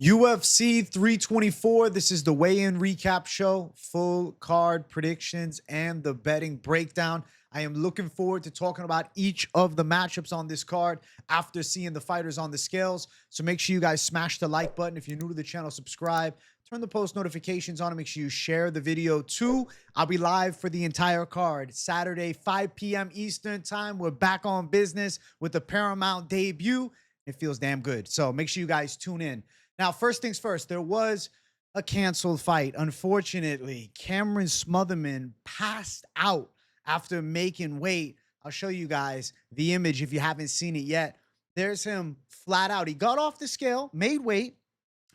UFC 324. This is the weigh-in recap show, full card predictions, and the betting breakdown. I am looking forward to talking about each of the matchups on this card after seeing the fighters on the scales. So make sure you guys smash the like button. If you're new to the channel, subscribe. Turn the post notifications on and make sure you share the video too. I'll be live for the entire card. Saturday, 5 p.m. Eastern time. We're back on business with the Paramount debut. It feels damn good. So make sure you guys tune in. Now, first things first, there was a canceled fight. Unfortunately, Cameron Smotherman passed out after making weight. I'll show you guys the image if you haven't seen it yet. There's him flat out. He got off the scale, made weight,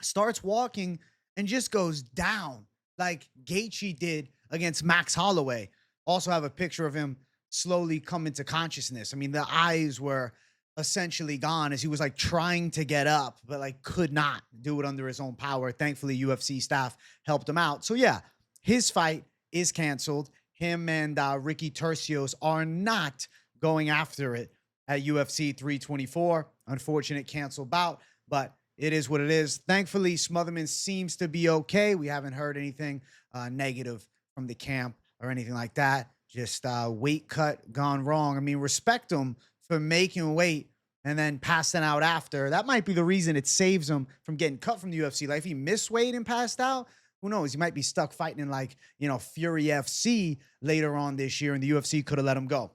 starts walking, and just goes down like Gaethje did against Max Holloway. Also have a picture of him slowly coming to consciousness. I mean, the eyes were essentially gone as he was like trying to get up, but like could not do it under his own power. Thankfully, UFC staff helped him out. So yeah, his fight is canceled. Him and Ricky Turcios are not going after it at UFC 324. Unfortunate canceled bout, but it is what it is. Thankfully, Smotherman seems to be okay. We haven't heard anything negative from the camp or anything like that. Just weight cut gone wrong. I mean, respect him for making weight and then passing out after. That might be the reason it saves him from getting cut from the UFC. Like if he missed weight and passed out, who knows? He might be stuck fighting in like, Fury FC later on this year and the UFC could have let him go.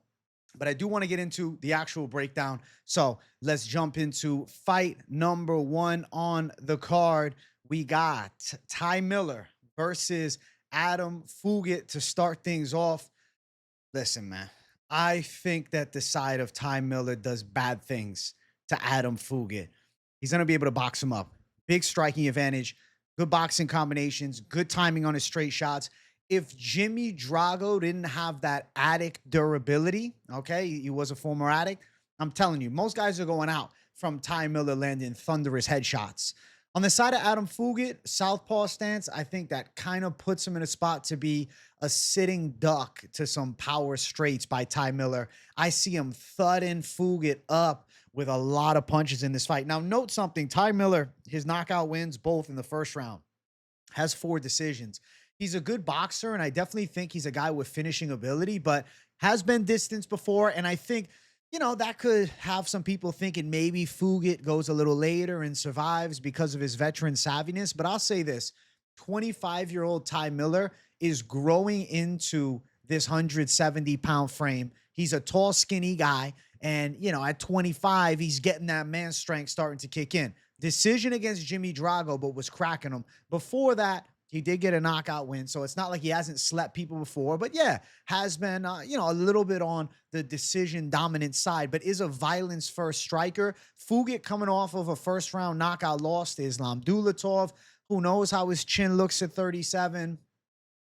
But I do want to get into the actual breakdown. So let's jump into fight number one on the card. We got Ty Miller versus Adam Fugitt to start things off. Listen, man. I think that the side of Ty Miller does bad things to Adam Fugitt. He's going to be able to box him up. Big striking advantage, good boxing combinations, good timing on his straight shots. If Jimmy Drago didn't have that addict durability, okay, he was a former addict, I'm telling you, most guys are going out from Ty Miller landing thunderous headshots. On the side of Adam Fugitt, southpaw stance, I think that kind of puts him in a spot to be a sitting duck to some power straights by Ty Miller. I see him thudding Fugitt up with a lot of punches in this fight. Now, note something. Ty Miller, his knockout wins both in the first round, has 4 decisions. He's a good boxer, and I definitely think he's a guy with finishing ability, but has been distanced before, and I think that could have some people thinking maybe Fugitt goes a little later and survives because of his veteran savviness. But I'll say this, 25-year-old Ty Miller is growing into this 170-pound frame. He's a tall, skinny guy. And, at 25, he's getting that man strength starting to kick in. Decision against Jimmy Drago, but was cracking him. Before that, he did get a knockout win, so it's not like he hasn't slept people before. But yeah, has been, a little bit on the decision dominant side, but is a violence first striker. Fugitt coming off of a first round knockout loss to Islam Dulatov. Who knows how his chin looks at 37?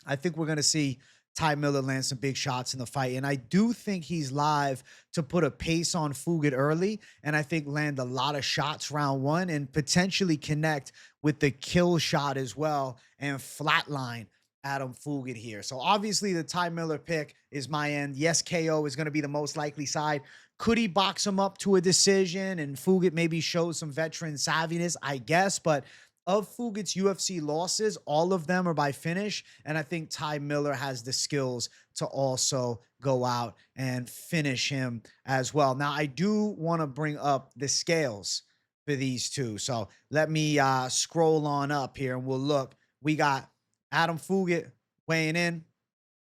I think we're going to see Ty Miller land some big shots in the fight. And I do think he's live to put a pace on Fugitt early. And I think land a lot of shots round one and potentially connect with the kill shot as well and flatline Adam Fugitt here. So obviously the Ty Miller pick is my end. Yes, KO is going to be the most likely side. Could he box him up to a decision and Fugitt maybe shows some veteran savviness? I guess, but of Fugitt's UFC losses, all of them are by finish, and I think Ty Miller has the skills to also go out and finish him as well. Now, I do want to bring up the scales for these two, so let me scroll on up here, and we'll look. We got Adam Fugitt weighing in,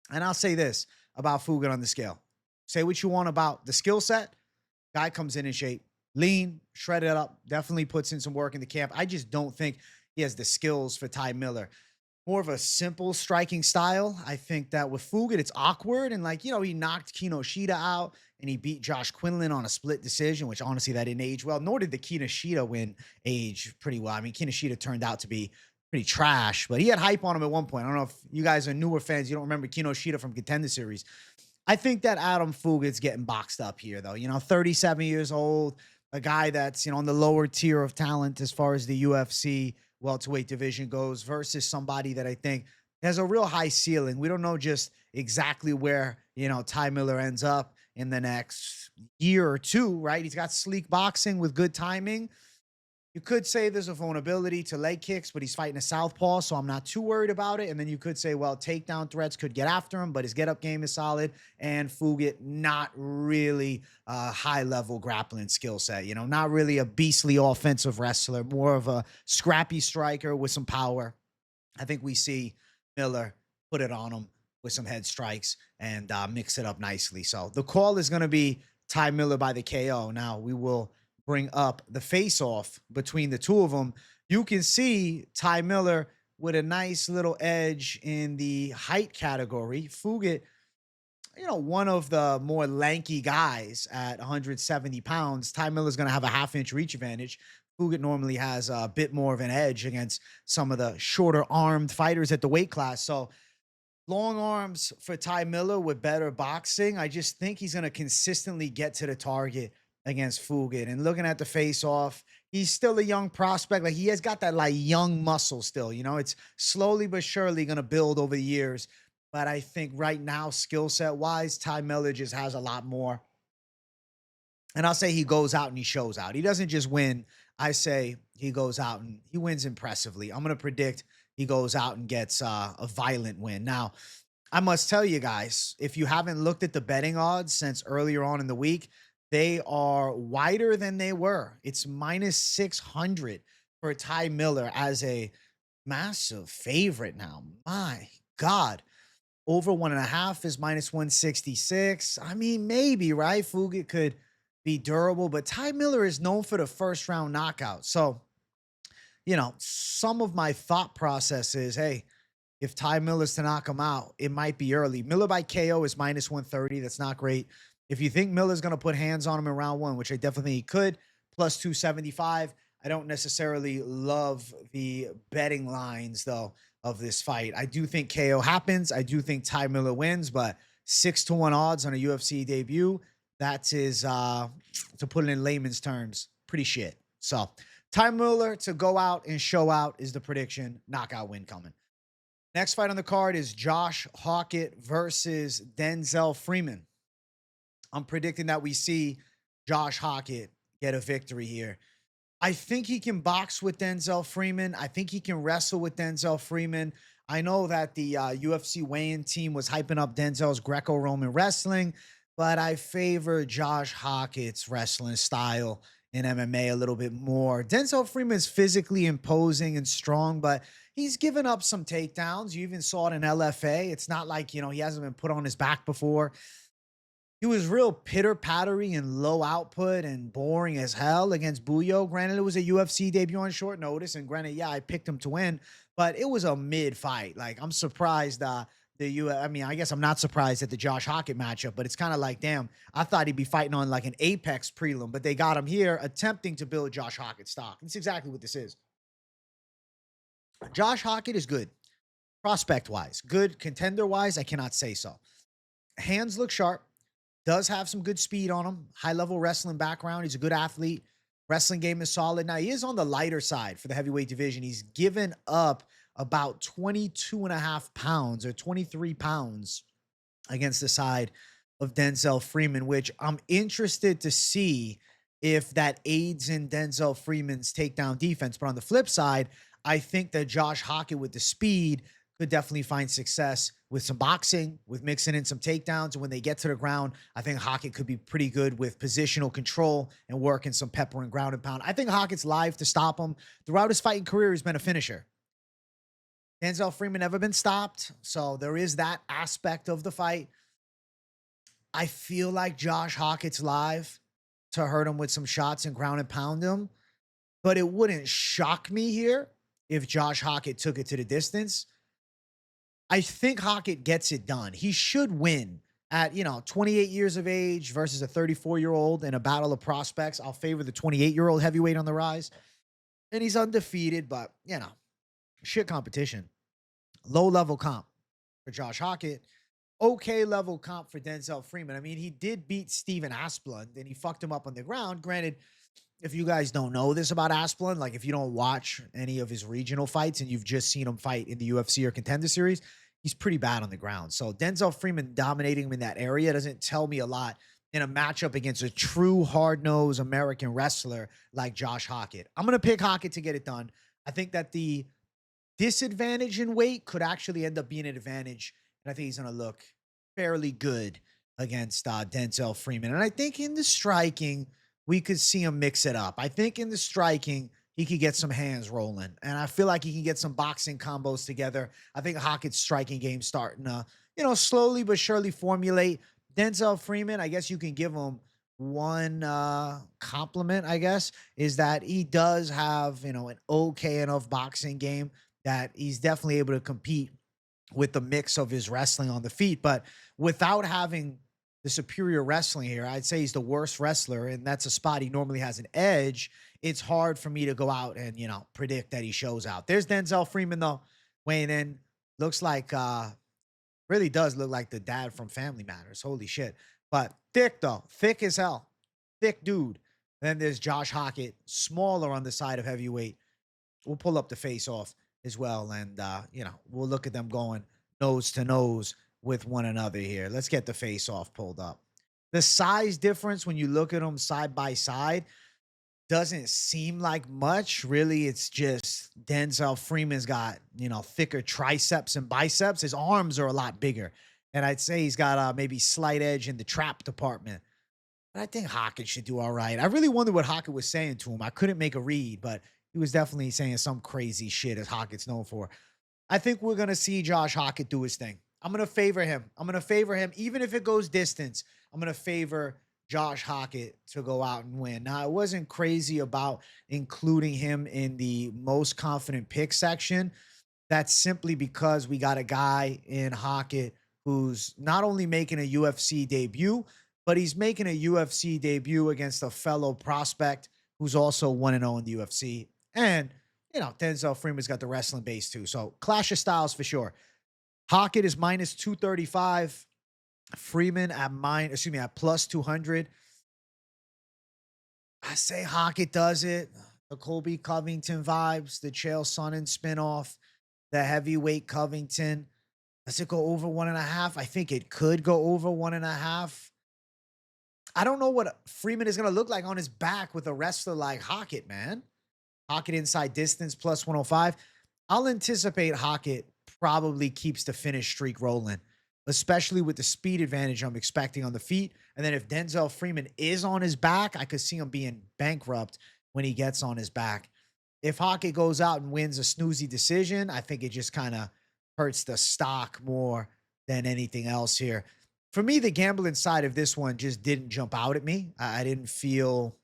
and I'll say this about Fugitt on the scale. Say what you want about the skill set. Guy comes in shape. Lean, shredded up, definitely puts in some work in the camp. I just don't think he has the skills for Ty Miller. More of a simple striking style. I think that with Fugitt, it's awkward. And he knocked Kinoshita out and he beat Josh Quinlan on a split decision, which honestly, that didn't age well. Nor did the Kinoshita win age pretty well. I mean, Kinoshita turned out to be pretty trash, but he had hype on him at one point. I don't know if you guys are newer fans. You don't remember Kinoshita from Contender Series. I think that Adam Fugitt's getting boxed up here, though. 37 years old. A guy that's, on the lower tier of talent as far as the UFC welterweight division goes versus somebody that I think has a real high ceiling. We don't know just exactly where, Ty Miller ends up in the next year or two, right? He's got sleek boxing with good timing. You could say there's a vulnerability to leg kicks, but he's fighting a southpaw, so I'm not too worried about it. And then you could say, well, takedown threats could get after him, but his get-up game is solid. And Fugitt, not really a high-level grappling skill set. You know, not really a beastly offensive wrestler, more of a scrappy striker with some power. I think we see Miller put it on him with some head strikes and mix it up nicely. So the call is going to be Ty Miller by the KO. Now we will bring up the face-off between the two of them. You can see Ty Miller with a nice little edge in the height category. Fugitt, you know, one of the more lanky guys at 170 pounds. Ty Miller's going to have a half-inch reach advantage. Fugitt normally has a bit more of an edge against some of the shorter-armed fighters at the weight class. So long arms for Ty Miller with better boxing. I just think he's going to consistently get to the target against Fugitt. And looking at the face-off, he's still a young prospect. Like, he has got that like young muscle still, you know. It's slowly but surely going to build over the years. But I think right now, skill set wise, Ty Miller just has a lot more. And I'll say he goes out and he shows out. He doesn't just win. I say he goes out and he wins impressively. I'm going to predict he goes out and gets a violent win. Now, I must tell you guys, if you haven't looked at the betting odds since earlier on in the week, they are wider than they were. It's minus 600 for Ty Miller as a massive favorite now. My God. Over 1.5 is minus 166. I mean, maybe, right? Fugitt could be durable, but Ty Miller is known for the first round knockout. So, you know, some of my thought process is, hey, if Ty Miller's to knock him out, it might be early. Miller by KO is minus 130. That's not great. If you think Miller's going to put hands on him in round one, which I definitely think he could, plus 275. I don't necessarily love the betting lines, though, of this fight. I do think KO happens. I do think Ty Miller wins, but 6-1 odds on a UFC debut, that is, to put it in layman's terms, pretty shit. So Ty Miller to go out and show out is the prediction. Knockout win coming. Next fight on the card is Josh Hokit versus Denzel Freeman. I'm predicting that we see Josh Hokit get a victory here. I think he can box with Denzel Freeman. I think he can wrestle with Denzel Freeman. I know that the UFC weigh-in team was hyping up Denzel's Greco-Roman wrestling, but I favor Josh Hokit's wrestling style in MMA a little bit more. Denzel Freeman is physically imposing and strong, but he's given up some takedowns. You even saw it in LFA. It's not like, you know, he hasn't been put on his back before. He was real pitter-pattery and low output and boring as hell against Buyo. Granted, it was a UFC debut on short notice, and granted, yeah, I picked him to win, but it was a mid-fight. Like, I'm surprised I guess I'm not surprised at the Josh Hokit matchup, but it's kind of like, damn, I thought he'd be fighting on like an Apex prelim, but they got him here attempting to build Josh Hokit stock. That's exactly what this is. Josh Hokit is good. Prospect-wise. Good. Contender-wise, I cannot say so. Hands look sharp. Does have some good speed on him. High-level wrestling background. He's a good athlete. Wrestling game is solid. Now, he is on the lighter side for the heavyweight division. He's given up about 22.5 pounds or 23 pounds against the side of Denzel Freeman, which I'm interested to see if that aids in Denzel Freeman's takedown defense. But on the flip side, I think that Josh Hokit with the speed could definitely find success with some boxing, with mixing in some takedowns. And when they get to the ground, I think Hokit could be pretty good with positional control and working some pepper and ground and pound. I think Hokit's live to stop him. Throughout his fighting career, he's been a finisher. Denzel Freeman never been stopped, so there is that aspect of the fight. I feel like Josh Hokit's live to hurt him with some shots and ground and pound him, but it wouldn't shock me here if Josh Hokit took it to the distance. I think Hokit gets it done. He should win at, 28 years of age versus a 34-year-old in a battle of prospects. I'll favor the 28-year-old heavyweight on the rise. And he's undefeated, but, shit competition. Low-level comp for Josh Hokit. Okay level comp for Denzel Freeman. I mean, he did beat Steven Asplund, and he fucked him up on the ground. Granted, if you guys don't know this about Asplund, like if you don't watch any of his regional fights and you've just seen him fight in the UFC or Contender Series, he's pretty bad on the ground. So Denzel Freeman dominating him in that area doesn't tell me a lot in a matchup against a true hard-nosed American wrestler like Josh Hokit. I'm going to pick Hokit to get it done. I think that the disadvantage in weight could actually end up being an advantage, and I think he's going to look fairly good against Denzel Freeman. And I think in the striking, we could see him mix it up. I think in the striking, he could get some hands rolling, and I feel like he can get some boxing combos together. I think Hokit's striking game starting to, slowly but surely formulate. Denzel Freeman, I guess you can give him one compliment, I guess, is that he does have, an okay enough boxing game that he's definitely able to compete with the mix of his wrestling on the feet. But without having the superior wrestling here, I'd say he's the worst wrestler, and that's a spot he normally has an edge. It's hard for me to go out and, predict that he shows out. There's Denzel Freeman, though, weighing in. Looks like, really does look like the dad from Family Matters. Holy shit. But thick, though. Thick as hell. Thick dude. Then there's Josh Hokit, smaller on the side of heavyweight. We'll pull up the face-off as well, and, we'll look at them going nose to nose with one another here. Let's get the face-off pulled up. The size difference when you look at them side by side doesn't seem like much. Really, it's just Denzel Freeman's got, thicker triceps and biceps. His arms are a lot bigger. And I'd say he's got maybe slight edge in the trap department. But I think Hokit should do all right. I really wonder what Hokit was saying to him. I couldn't make a read, but he was definitely saying some crazy shit, as Hokit's known for. I think we're going to see Josh Hokit do his thing. I'm going to favor him. Even if it goes distance. I'm going to favor Josh Hokit to go out and win. Now, I wasn't crazy about including him in the most confident pick section. That's simply because we got a guy in Hokit who's not only making a UFC debut, but he's making a UFC debut against a fellow prospect who's also 1-0 in the UFC. And, Denzel Freeman's got the wrestling base too. So clash of styles for sure. Hokit is minus 235. Freeman at plus 200. I say Hokit does it. The Colby Covington vibes, the Chael Sonnen spinoff, the heavyweight Covington. Does it go over 1.5? I think it could go over 1.5. I don't know what Freeman is going to look like on his back with a wrestler like Hokit, man. Hokit inside distance plus 105. I'll anticipate Hokit probably keeps the finish streak rolling, especially with the speed advantage I'm expecting on the feet. And then if Denzel Freeman is on his back, I could see him being bankrupt when he gets on his back. If Hokit goes out and wins a snoozy decision, I think it just kind of hurts the stock more than anything else here. For me, the gambling side of this one just didn't jump out at me. I didn't feel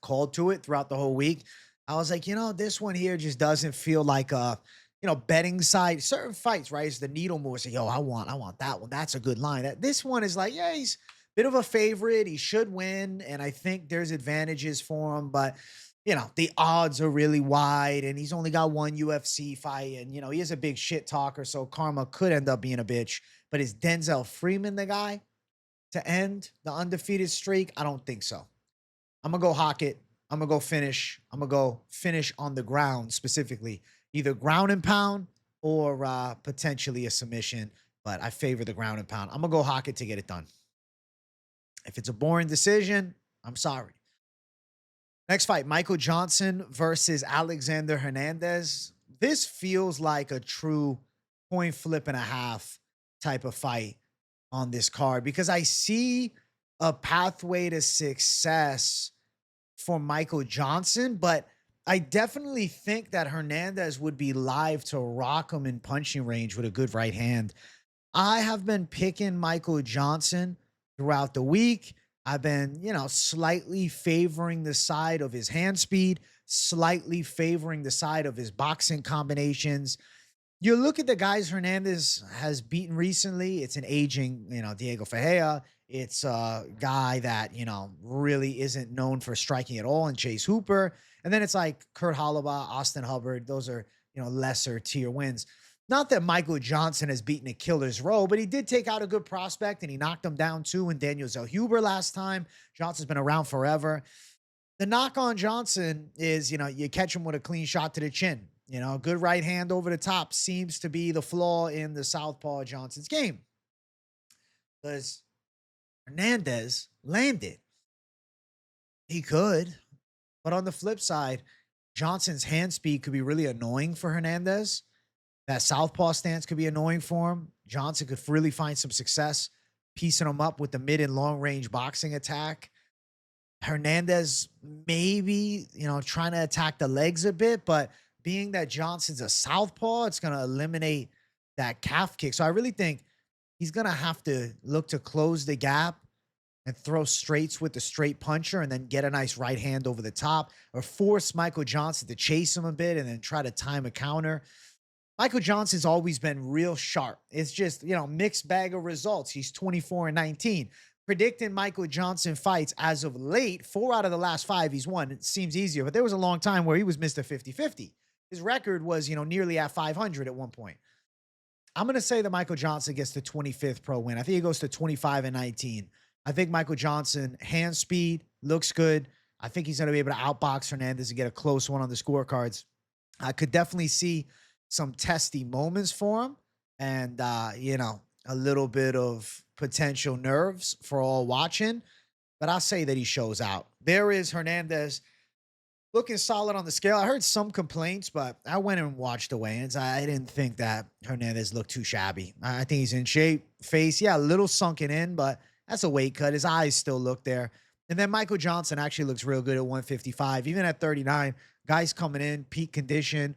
called to it throughout the whole week. I was like, this one here just doesn't feel like a, betting side. Certain fights, right? It's the needle more. Say, I want that one. That's a good line. This one is like, yeah, he's a bit of a favorite. He should win. And I think there's advantages for him, but the odds are really wide, and he's only got one UFC fight, and he is a big shit talker, so karma could end up being a bitch. But is Denzel Freeman the guy to end the undefeated streak? I don't think so. I'm gonna go Hokit. I'm gonna go finish. I'm gonna go finish on the ground, specifically either ground and pound or potentially a submission. But I favor the ground and pound. I'm gonna go Hokit to get it done. If it's a boring decision, I'm sorry. Next fight, Michael Johnson versus Alexander Hernandez. This feels like a true coin flip and a half type of fight on this card because I see a pathway to success for Michael Johnson, but I definitely think that Hernandez would be live to rock him in punching range with a good right hand. I have been picking Michael Johnson throughout the week. I've been, slightly favoring the side of his hand speed, slightly favoring the side of his boxing combinations. You look at the guys Hernandez has beaten recently. It's an aging, Diego Ferreira. It's a guy that, really isn't known for striking at all, and Chase Hooper. And then it's like Kurt Holloway, Austin Hubbard. Those are, lesser tier wins. Not that Michael Johnson has beaten a killer's row, but he did take out a good prospect, and he knocked him down too in Daniel Zellhuber last time. Johnson's been around forever. The knock on Johnson is, you catch him with a clean shot to the chin. Good right hand over the top seems to be the flaw in the southpaw Johnson's game. Because Hernandez land it. He could. But on the flip side, Johnson's hand speed could be really annoying for Hernandez. That southpaw stance could be annoying for him. Johnson could really find some success piecing him up with the mid and long range boxing attack. Hernandez maybe, trying to attack the legs a bit, but being that Johnson's a southpaw, it's going to eliminate that calf kick. So I really think he's going to have to look to close the gap and throw straights with the straight puncher and then get a nice right hand over the top, or force Michael Johnson to chase him a bit and then try to time a counter. Michael Johnson's always been real sharp. It's just, mixed bag of results. He's 24-19. Predicting Michael Johnson fights as of late, 4 out of the last 5 he's won. It seems easier, but there was a long time where he was Mr. 50-50. His record was, nearly at 500 at one point. I'm going to say that Michael Johnson gets the 25th pro win. I think he goes to 25-19. I think Michael Johnson, hand speed, looks good. I think he's going to be able to outbox Hernandez and get a close one on the scorecards. I could definitely see some testy moments for him and, a little bit of potential nerves for all watching. But I'll say that he shows out. There is Hernandez looking solid on the scale. I heard some complaints, but I went and watched the weigh-ins. I didn't think that Hernandez looked too shabby. I think he's in shape. Face, a little sunken in, but that's a weight cut. His eyes still look there. And then Michael Johnson actually looks real good at 155. Even at 39, guys coming in, peak condition.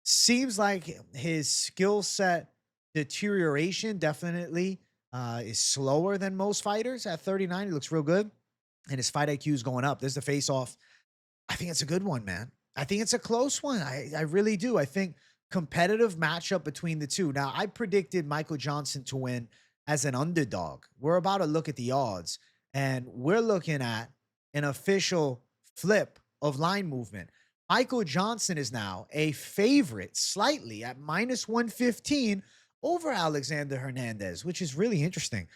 Seems like his skill set deterioration definitely is slower than most fighters. At 39, he looks real good. And his fight IQ is going up. There's the face-off. I think it's a good one, man. I think it's a close one. I really do. I think competitive matchup between the two. Now, I predicted Michael Johnson to win as an underdog. We're about to look at the odds, and we're looking at an official flip of line movement. Michael Johnson is now a favorite slightly at -115 over Alexander Hernandez, which is really interesting.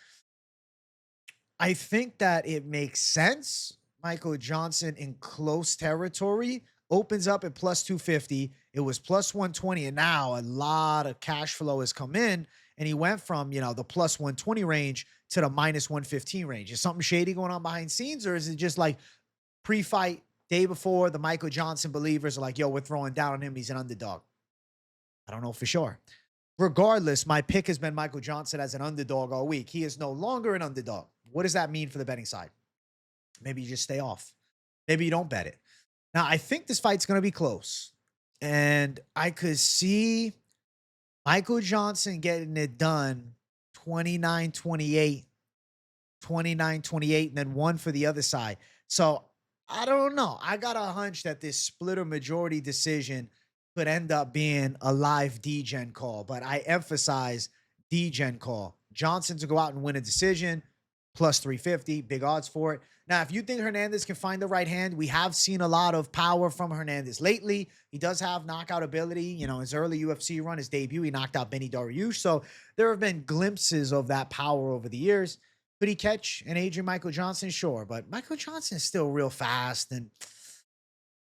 I think that it makes sense. Michael Johnson in close territory opens up at +250. It was +120, and now a lot of cash flow has come in. And he went from, the +120 range to the -115 range. Is something shady going on behind scenes, or is it just like pre-fight, day before, the Michael Johnson believers are like, yo, we're throwing down on him. He's an underdog. I don't know for sure. Regardless, my pick has been Michael Johnson as an underdog all week. He is no longer an underdog. What does that mean for the betting side? Maybe you just stay off. Maybe you don't bet it. Now, I think this fight's going to be close. And I could see Michael Johnson getting it done 29-28, 29-28, and then 1 for the other side. So I don't know. I got a hunch that this splitter majority decision could end up being a live D-Gen call, but I emphasize D-Gen call. Johnson to go out and win a decision, +350, big odds for it. Now, if you think Hernandez can find the right hand, we have seen a lot of power from Hernandez lately. He does have knockout ability. His early UFC run, his debut, he knocked out Benny Dariush. So there have been glimpses of that power over the years. Could he catch an Adrian Michael Johnson? Sure. But Michael Johnson is still real fast and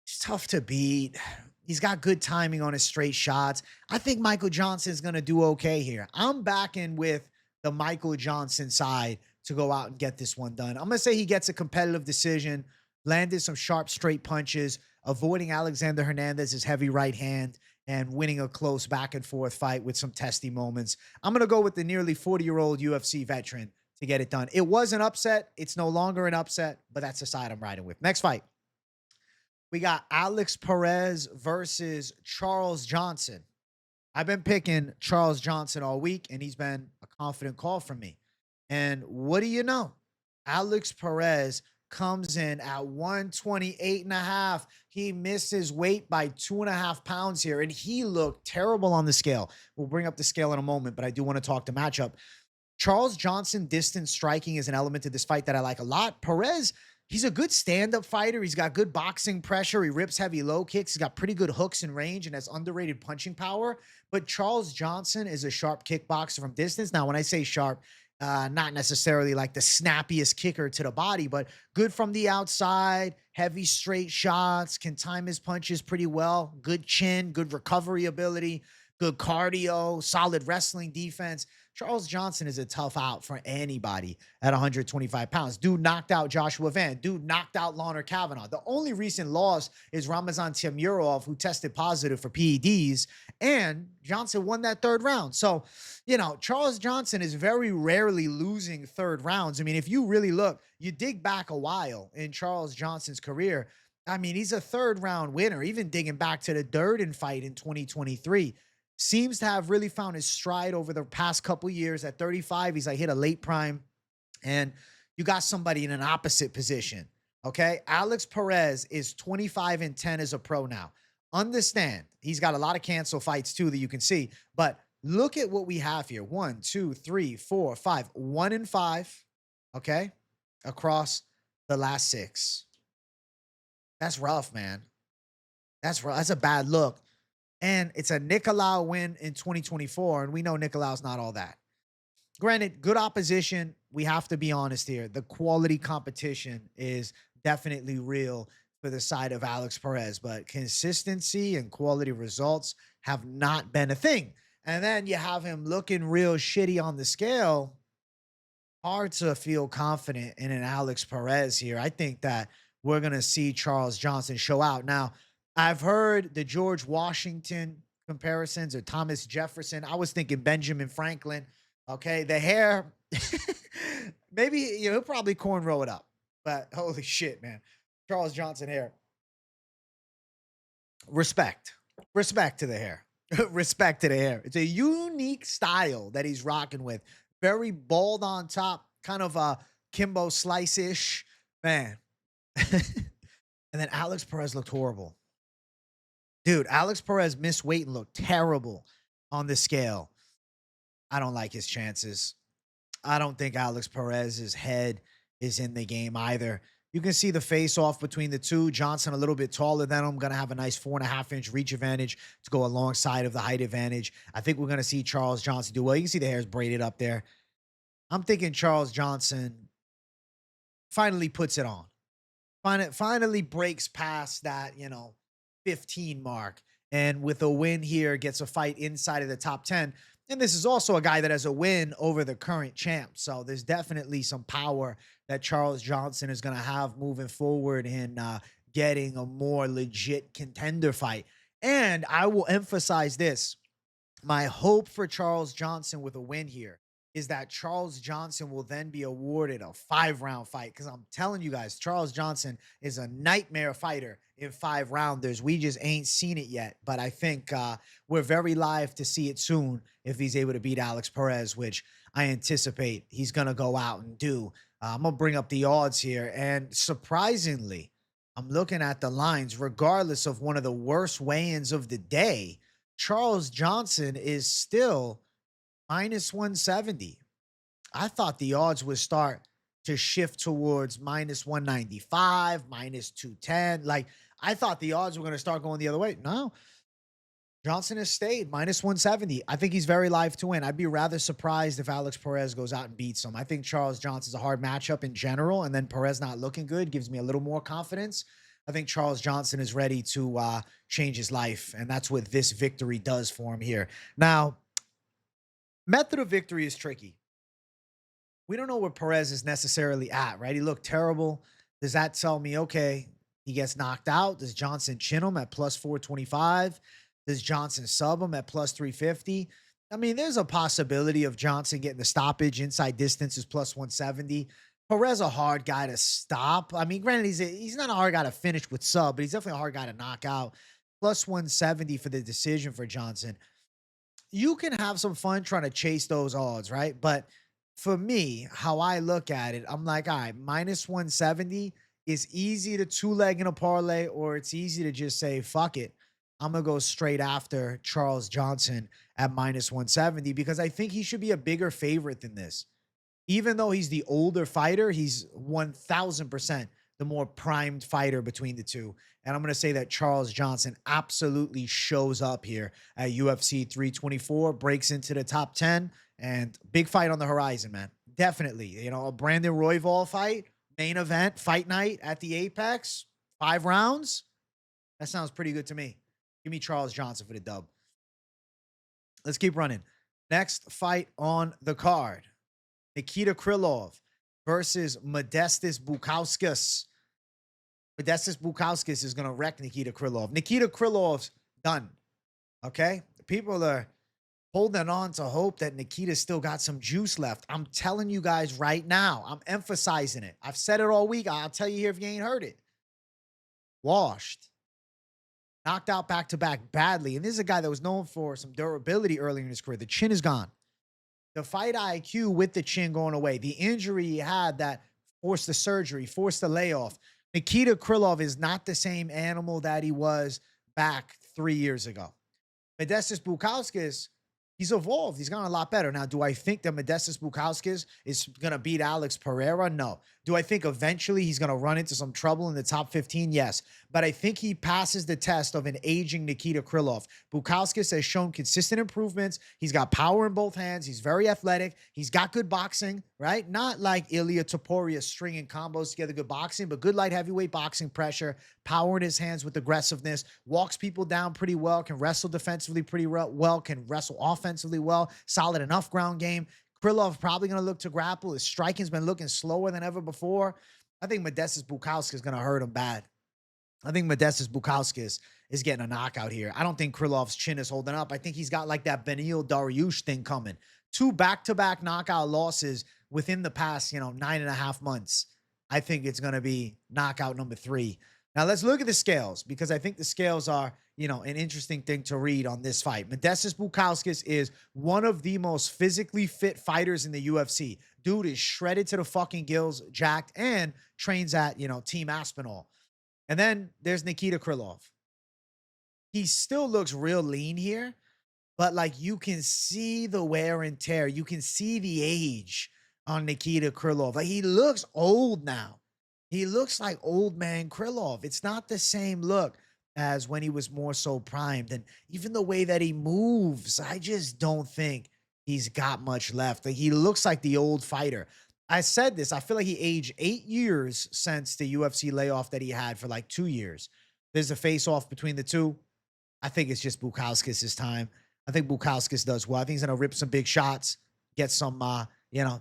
it's tough to beat. He's got good timing on his straight shots. I think Michael Johnson is going to do okay here. I'm backing with the Michael Johnson side to go out and get this one done. I'm going to say he gets a competitive decision, landed some sharp straight punches, avoiding Alexander Hernandez's heavy right hand, and winning a close back and forth fight with some testy moments. I'm going to go with the nearly 40-year-old UFC veteran to get it done. It was an upset. It's no longer an upset, but that's the side I'm riding with. Next fight. We got Alex Perez versus Charles Johnson. I've been picking Charles Johnson all week, and he's been a confident call from me. And what do you know? Alex Perez comes in at 128.5. He misses weight by 2.5 pounds here, and he looked terrible on the scale. We'll bring up the scale in a moment, but I do want to talk to matchup. Charles Johnson distance striking is an element to this fight that I like a lot. Perez, he's a good stand-up fighter. He's got good boxing pressure. He rips heavy low kicks. He's got pretty good hooks and range and has underrated punching power. But Charles Johnson is a sharp kickboxer from distance. Now, when I say sharp, not necessarily like the snappiest kicker to the body, but good from the outside, heavy straight shots, can time his punches pretty well, good chin, good recovery ability, good cardio, solid wrestling defense. Charles Johnson is a tough out for anybody at 125 pounds. Dude knocked out Joshua Van. Dude knocked out Lawner Kavanaugh. The only recent loss is Ramazan Timurov, who tested positive for PEDs, and Johnson won that third round. So, you know, Charles Johnson is very rarely losing third rounds. I mean, if you really look, you dig back a while in Charles Johnson's career, I mean, he's a third round winner, even digging back to the Durden fight in 2023. Seems to have really found his stride over the past couple years. At 35, he's like hit a late prime, and you got somebody in an opposite position. Okay. Alex Perez is 25-10 as a pro now. Understand, he's got a lot of cancel fights too that you can see, but look at what we have here. 1, 2, 3, 4, 5, 1-5. Okay. Across the last 6. That's rough, man. That's rough. That's a bad look. And it's a Nicolau win in 2024, and we know Nicolau's not all that. Granted, good opposition. We have to be honest here. The quality competition is definitely real for the side of Alex Perez, but consistency and quality results have not been a thing. And then you have him looking real shitty on the scale. Hard to feel confident in an Alex Perez here. I think that we're going to see Charles Johnson show out. Now, I've heard the George Washington comparisons or Thomas Jefferson. I was thinking Benjamin Franklin. Okay, the hair, maybe he'll probably cornrow it up. But holy shit, man. Charles Johnson hair. Respect. Respect to the hair. Respect to the hair. It's a unique style that he's rocking with. Very bald on top, kind of a Kimbo Slice-ish. Man. And then Alex Perez looked horrible. Dude, Alex Perez missed weight and looked terrible on the scale. I don't like his chances. I don't think Alex Perez's head is in the game either. You can see the face-off between the two. Johnson a little bit taller than him. Going to have a nice 4.5-inch reach advantage to go alongside of the height advantage. I think we're going to see Charles Johnson do well. You can see the hair's braided up there. I'm thinking Charles Johnson finally puts it on. Finally breaks past that, 15 mark. And with a win here, gets a fight inside of the top 10. And this is also a guy that has a win over the current champ. So there's definitely some power that Charles Johnson is going to have moving forward in getting a more legit contender fight. And I will emphasize this. My hope for Charles Johnson with a win here is that Charles Johnson will then be awarded a 5-round fight. Because I'm telling you guys, Charles Johnson is a nightmare fighter in 5-rounders. We just ain't seen it yet. But I think we're very live to see it soon if he's able to beat Alex Perez, which I anticipate he's going to go out and do. I'm going to bring up the odds here. And surprisingly, I'm looking at the lines, regardless of one of the worst weigh-ins of the day, Charles Johnson is still minus 170. I thought the odds would start to shift towards minus 195, minus 210. Like, I thought the odds were going to start going the other way. No, Johnson has stayed minus 170. I think he's very live to win. I'd be rather surprised if Alex Perez goes out and beats him. I think Charles Johnson's a hard matchup in general, and then Perez not looking good gives me a little more confidence. I think Charles Johnson is ready to change his life, and that's what this victory does for him here. Now, method of victory is tricky. We don't know where Perez is necessarily at, right? He looked terrible. Does that tell me, okay, he gets knocked out? Does Johnson chin him at plus 425? Does Johnson sub him at plus 350? I mean, there's a possibility of Johnson getting the stoppage. Inside distance is plus 170. Perez a hard guy to stop. I mean, granted, he's not a hard guy to finish with sub, but he's definitely a hard guy to knock out. Plus 170 for the decision for Johnson. You can have some fun trying to chase those odds, right? But for me, how I look at it, I'm like, all right, minus 170 is easy to two-leg in a parlay, or it's easy to just say, fuck it. I'm going to go straight after Charles Johnson at minus 170 because I think he should be a bigger favorite than this. Even though he's the older fighter, he's 1,000% the more primed fighter between the two. And I'm going to say that Charles Johnson absolutely shows up here at UFC 324, breaks into the top 10, and big fight on the horizon, man. Definitely. A Brandon Royval fight, main event, fight night at the Apex, 5 rounds. That sounds pretty good to me. Give me Charles Johnson for the dub. Let's keep running. Next fight on the card, Nikita Krylov versus Modestas Bukauskas. Modestas Bukauskas is going to wreck Nikita Krylov. Nikita Krylov's done, okay? People are holding on to hope that Nikita still got some juice left. I'm telling you guys right now. I'm emphasizing it. I've said it all week. I'll tell you here if you ain't heard it. Washed. Knocked out back-to-back badly. And this is a guy that was known for some durability earlier in his career. The chin is gone. The fight IQ with the chin going away. The injury he had that forced the surgery, forced the layoff. Nikita Krylov is not the same animal that he was back 3 years ago. Modestas Bukauskas, he's evolved. He's gotten a lot better. Now, do I think that Modestas Bukauskas is going to beat Alex Pereira? No. Do I think eventually he's going to run into some trouble in the top 15? Yes. But I think he passes the test of an aging Nikita Krylov. Bukauskas has shown consistent improvements. He's got power in both hands. He's very athletic. He's got good boxing, right? Not like Ilya Topuria stringing combos together, good boxing, but good light heavyweight boxing pressure, power in his hands with aggressiveness, walks people down pretty well, can wrestle defensively pretty well, can wrestle offensively well, solid enough ground game. Krylov probably going to look to grapple. His striking's been looking slower than ever before. I think Modestas Bukauskas is going to hurt him bad. I think Modestas Bukauskas is getting a knockout here. I don't think Krylov's chin is holding up. I think he's got like that Beneil Dariush thing coming. 2 back-to-back knockout losses within the past, 9.5 months. I think it's going to be knockout number 3. Now, let's look at the scales because I think the scales are, an interesting thing to read on this fight. Modestas Bukauskas is one of the most physically fit fighters in the UFC. Dude is shredded to the fucking gills, jacked, and trains at, Team Aspinall. And then there's Nikita Krylov. He still looks real lean here, but like you can see the wear and tear. You can see the age on Nikita Krylov. Like he looks old now. He looks like old man Krylov. It's not the same look as when he was more so primed. And even the way that he moves, I just don't think he's got much left. Like he looks like the old fighter. I said this, I feel like he aged 8 years since the UFC layoff that he had for like 2 years. There's a face-off between the two. I think it's just Bukauskas' time. I think Bukauskas does well. I think he's going to rip some big shots, get some,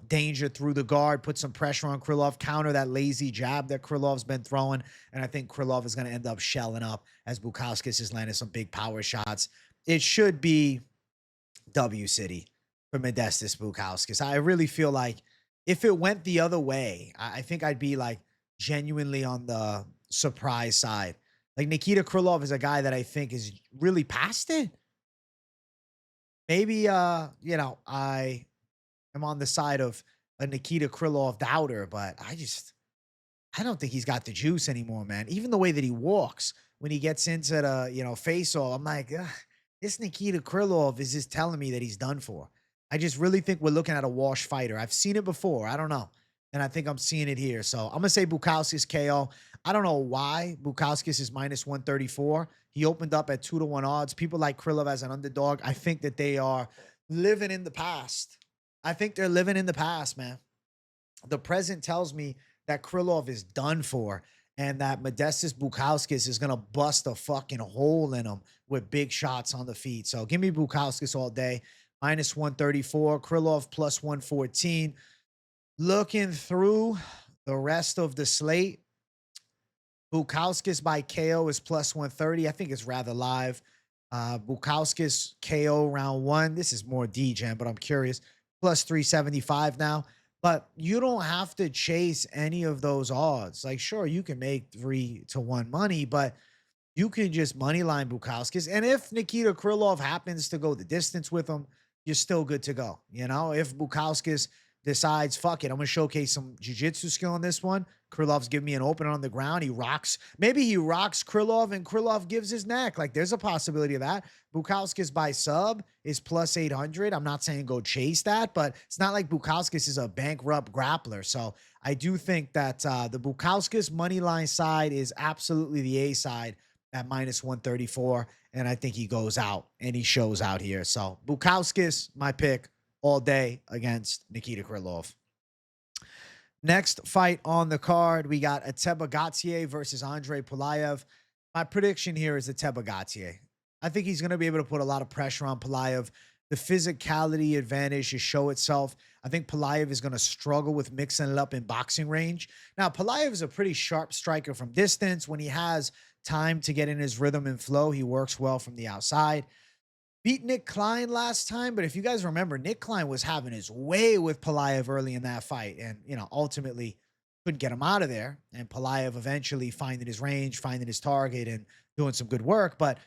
danger through the guard, put some pressure on Krylov, counter that lazy jab that Krylov's been throwing. And I think Krylov is going to end up shelling up as Bukauskas is landing some big power shots. It should be W City for Modestas Bukauskas. I really feel like if it went the other way, I think I'd be like genuinely on the surprise side. Like Nikita Krylov is a guy that I think is really past it. Maybe, I am on the side of a Nikita Krylov doubter, but I don't think he's got the juice anymore, man. Even the way that he walks when he gets into the, face-off, I'm like, this Nikita Krylov is just telling me that he's done for. I just really think we're looking at a wash fighter. I've seen it before. I don't know. And I think I'm seeing it here. So I'm going to say Bukauskas KO. I don't know why Bukauskas is minus 134. He opened up at 2-1 odds. People like Krylov as an underdog. I think that they are living in the past. I think they're living in the past, man. The present tells me that Krylov is done for and that Modestas Bukauskas is going to bust a fucking hole in him with big shots on the feet. So give me Bukauskas all day. Minus 134. Krylov plus 114. Looking through the rest of the slate, Bukauskas by KO is plus 130. I think it's rather live. Bukauskas KO round 1. This is more D-Gen, but I'm curious. Plus 375 now. But you don't have to chase any of those odds. Like, sure, you can make 3-1 money, but you can just moneyline Bukauskas. And if Nikita Krylov happens to go the distance with him, you're still good to go. If Bukauskas decides, fuck it, I'm going to showcase some jiu-jitsu skill on this one. Krylov's giving me an opener on the ground. He rocks. Maybe he rocks Krylov and Krylov gives his neck. Like, there's a possibility of that. Bukauskas by sub is plus 800. I'm not saying go chase that, but it's not like Bukauskas is a bankrupt grappler. So I do think that the Bukauskas money line side is absolutely the A side at minus 134. And I think he goes out and he shows out here. So Bukauskas, my pick all day against Nikita Krylov. Next fight on the card, we got Ateba Gautier versus Andrey Pulyaev. My prediction here is Ateba Gautier. I think he's going to be able to put a lot of pressure on Pulyaev. the physicality advantage to show itself. I think Pulyaev is going to struggle with mixing it up in boxing range. Now, Pulyaev is a pretty sharp striker from distance. When he has time to get in his rhythm and flow, he works well from the outside. Beat Nick Klein last time, but if you guys remember, Nick Klein was having his way with Pulyaev early in that fight, and ultimately couldn't get him out of there. And Pulyaev eventually finding his range, finding his target, and doing some good work. But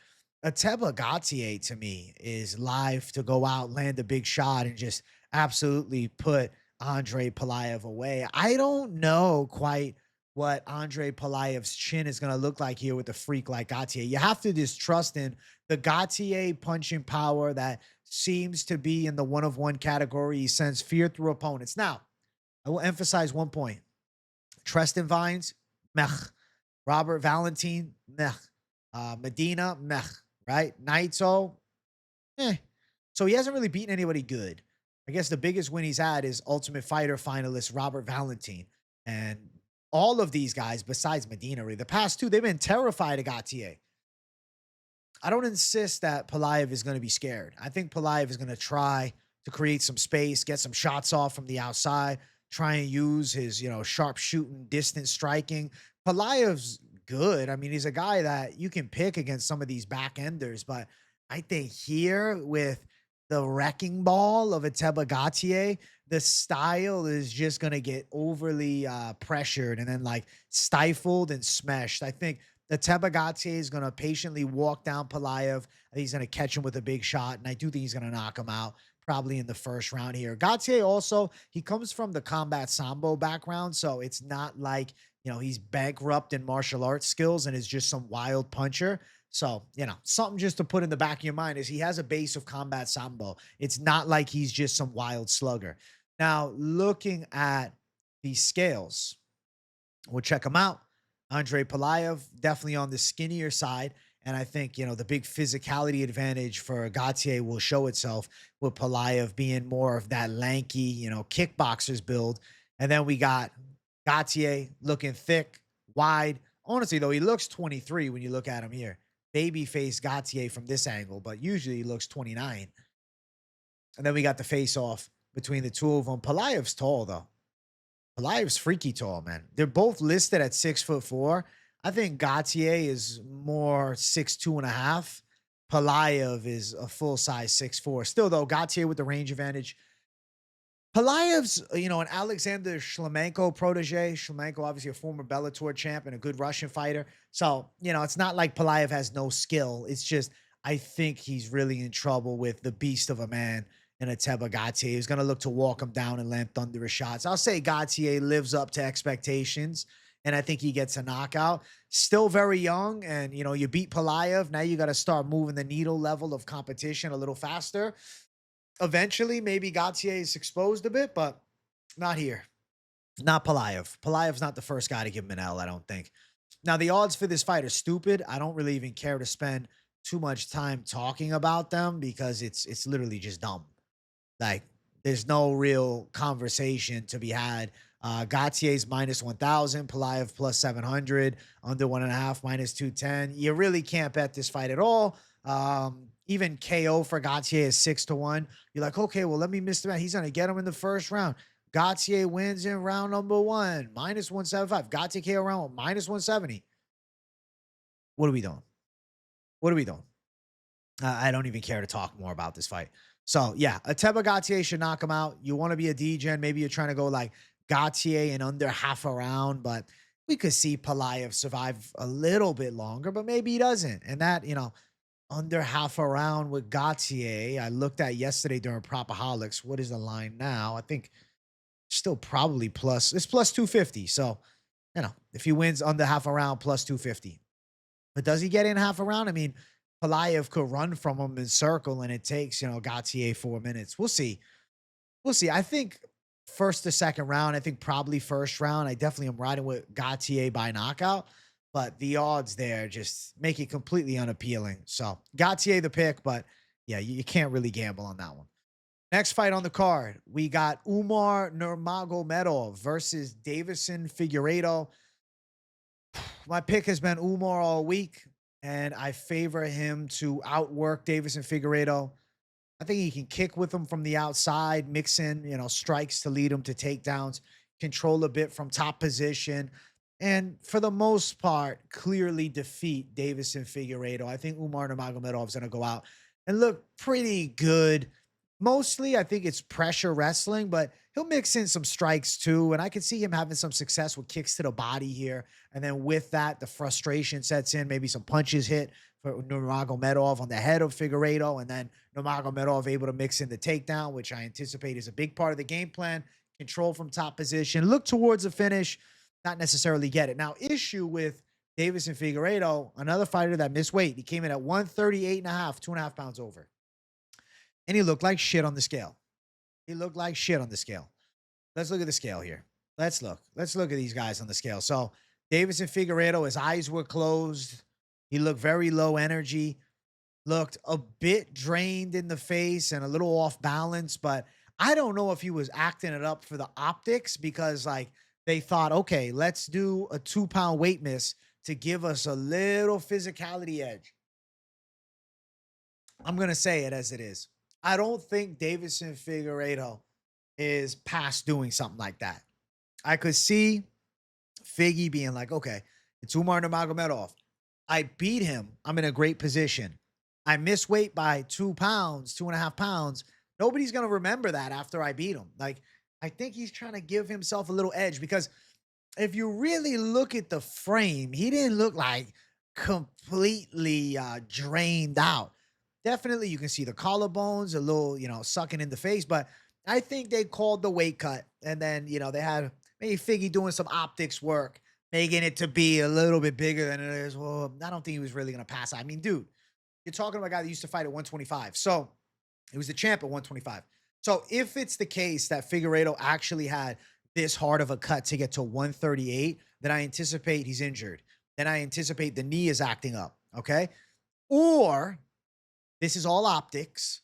Ateba Gautier to me is live to go out, land a big shot, and just absolutely put Andrey Pulyaev away. I don't know quite what Andrey Pulaev's chin is going to look like here with a freak like Gautier. You have to just trust in the Gautier punching power that seems to be in the one-of-one category. He sends fear through opponents. Now, I will emphasize one point. Treston Vines, meh. Robert Valentin, meh. Medina, meh. Right? Naito, eh. So he hasn't really beaten anybody good. I guess the biggest win he's had is Ultimate Fighter finalist Robert Valentin. And all of these guys, besides Medina, really, the past two, they've been terrified of Gautier. I don't insist that Pulyaev is going to be scared. I think Pulyaev is going to try to create some space, get some shots off from the outside, try and use his, sharp shooting, distance striking. Pulaev's good. I mean, he's a guy that you can pick against some of these back enders, but I think here with the wrecking ball of Ateba Gautier, the style is just going to get overly pressured and then like stifled and smashed. I think Ateba Gautier is going to patiently walk down Pulyaev. I think he's going to catch him with a big shot, and I do think he's going to knock him out probably in the first round here. Gautier also, he comes from the combat sambo background, so it's not like, he's bankrupt in martial arts skills and is just some wild puncher. So, something just to put in the back of your mind is he has a base of combat sambo. It's not like he's just some wild slugger. Now, looking at these scales, we'll check them out. Andrey Pulyaev, definitely on the skinnier side. And I think, the big physicality advantage for Gautier will show itself with Pulyaev being more of that lanky, kickboxer's build. And then we got Gautier looking thick, wide. Honestly, though, he looks 23 when you look at him here. Babyface Gautier from this angle, but usually he looks 29. And then we got the face-off between the two of them. Pulaev's tall, though. Pulaev's freaky tall, man. They're both listed at 6'4". I think Gautier is more 6'2.5". Pulyaev is a full-size 6'4". Still, though, Gautier with the range advantage. Pulaev's, an Alexander Shlemenko protege. Shlemenko, obviously a former Bellator champ and a good Russian fighter. So, it's not like Pulyaev has no skill. It's just, I think he's really in trouble with the beast of a man in Ateba Gautier. He's going to look to walk him down and land thunderous shots. I'll say Gautier lives up to expectations, and I think he gets a knockout. Still very young, and, you beat Pulyaev. Now you got to start moving the needle level of competition a little faster. Eventually, maybe Gautier is exposed a bit, but not here. Not Pulyaev. Pulaev's not the first guy to give him an L, I don't think. Now, the odds for this fight are stupid. I don't really even care to spend too much time talking about them because it's literally just dumb. Like, there's no real conversation to be had. Gautier's minus 1,000, Pulyaev plus 700, under 1.5, minus 210. You really can't bet this fight at all. Even KO for Gautier is 6-1. You're like, okay, well, let me miss the match. He's going to get him in the first round. Gautier wins in round number 1, minus 175. Gautier KO round 1, minus 170. What are we doing? What are we doing? I don't even care to talk more about this fight. So, yeah, Ateba Gautier should knock him out. You want to be a D-Gen. Maybe you're trying to go like Gautier in under half a round, but we could see Pulyaev survive a little bit longer, but maybe he doesn't. And that, under half a round with Gautier, I looked at yesterday during Propaholics. What is the line now? I think still probably plus. It's plus 250. So, if he wins under half a round, plus 250. But does he get in half a round? I mean, Pulyaev could run from him in circle, and it takes, Gautier 4 minutes. We'll see. We'll see. I think first to second round. I think probably first round. I definitely am riding with Gautier by knockout. But the odds there just make it completely unappealing. So Gautier the pick, but yeah, you can't really gamble on that one. Next fight on the card, we got Umar Nurmagomedov versus Deiveson Figueiredo. My pick has been Umar all week, and I favor him to outwork Deiveson Figueiredo. I think he can kick with him from the outside, mix in, strikes to lead him to takedowns, control a bit from top position, and for the most part, clearly defeat Deiveson Figueiredo. I think Umar Nurmagomedov is going to go out and look pretty good. Mostly, I think it's pressure wrestling, but he'll mix in some strikes too. And I can see him having some success with kicks to the body here. And then with that, the frustration sets in, maybe some punches hit for Nurmagomedov on the head of Figueiredo. And then Nurmagomedov able to mix in the takedown, which I anticipate is a big part of the game plan. Control from top position, look towards the finish, not necessarily get it. Now, issue with Deiveson Figueiredo, another fighter that missed weight. He came in at 138.5, 2.5 pounds over. And he looked like shit on the scale. He looked like shit on the scale. Let's look at the scale here. Let's look. Let's look at these guys on the scale. So, Deiveson Figueiredo, his eyes were closed. He looked very low energy. Looked a bit drained in the face and a little off balance. But I don't know if he was acting it up for the optics because, like, they thought, okay, let's do a 2-pound weight miss to give us a little physicality edge. I'm going to say it as it is. I don't think Deiveson Figueiredo is past doing something like that. I could see Figgy being like, okay, it's Umar Nurmagomedov. I beat him. I'm in a great position. I miss weight by 2 pounds, 2.5 pounds. Nobody's going to remember that after I beat him. Like, I think he's trying to give himself a little edge because if you really look at the frame, he didn't look like completely drained out. Definitely, you can see the collarbones, a little, sucking in the face. But I think they called the weight cut. And then, they had maybe Figgy doing some optics work, making it to be a little bit bigger than it is. Well, I don't think he was really going to pass. I mean, dude, you're talking about a guy that used to fight at 125. So he was the champ at 125. So if it's the case that Figueiredo actually had this hard of a cut to get to 138, then I anticipate he's injured. Then I anticipate the knee is acting up. Okay. Or this is all optics.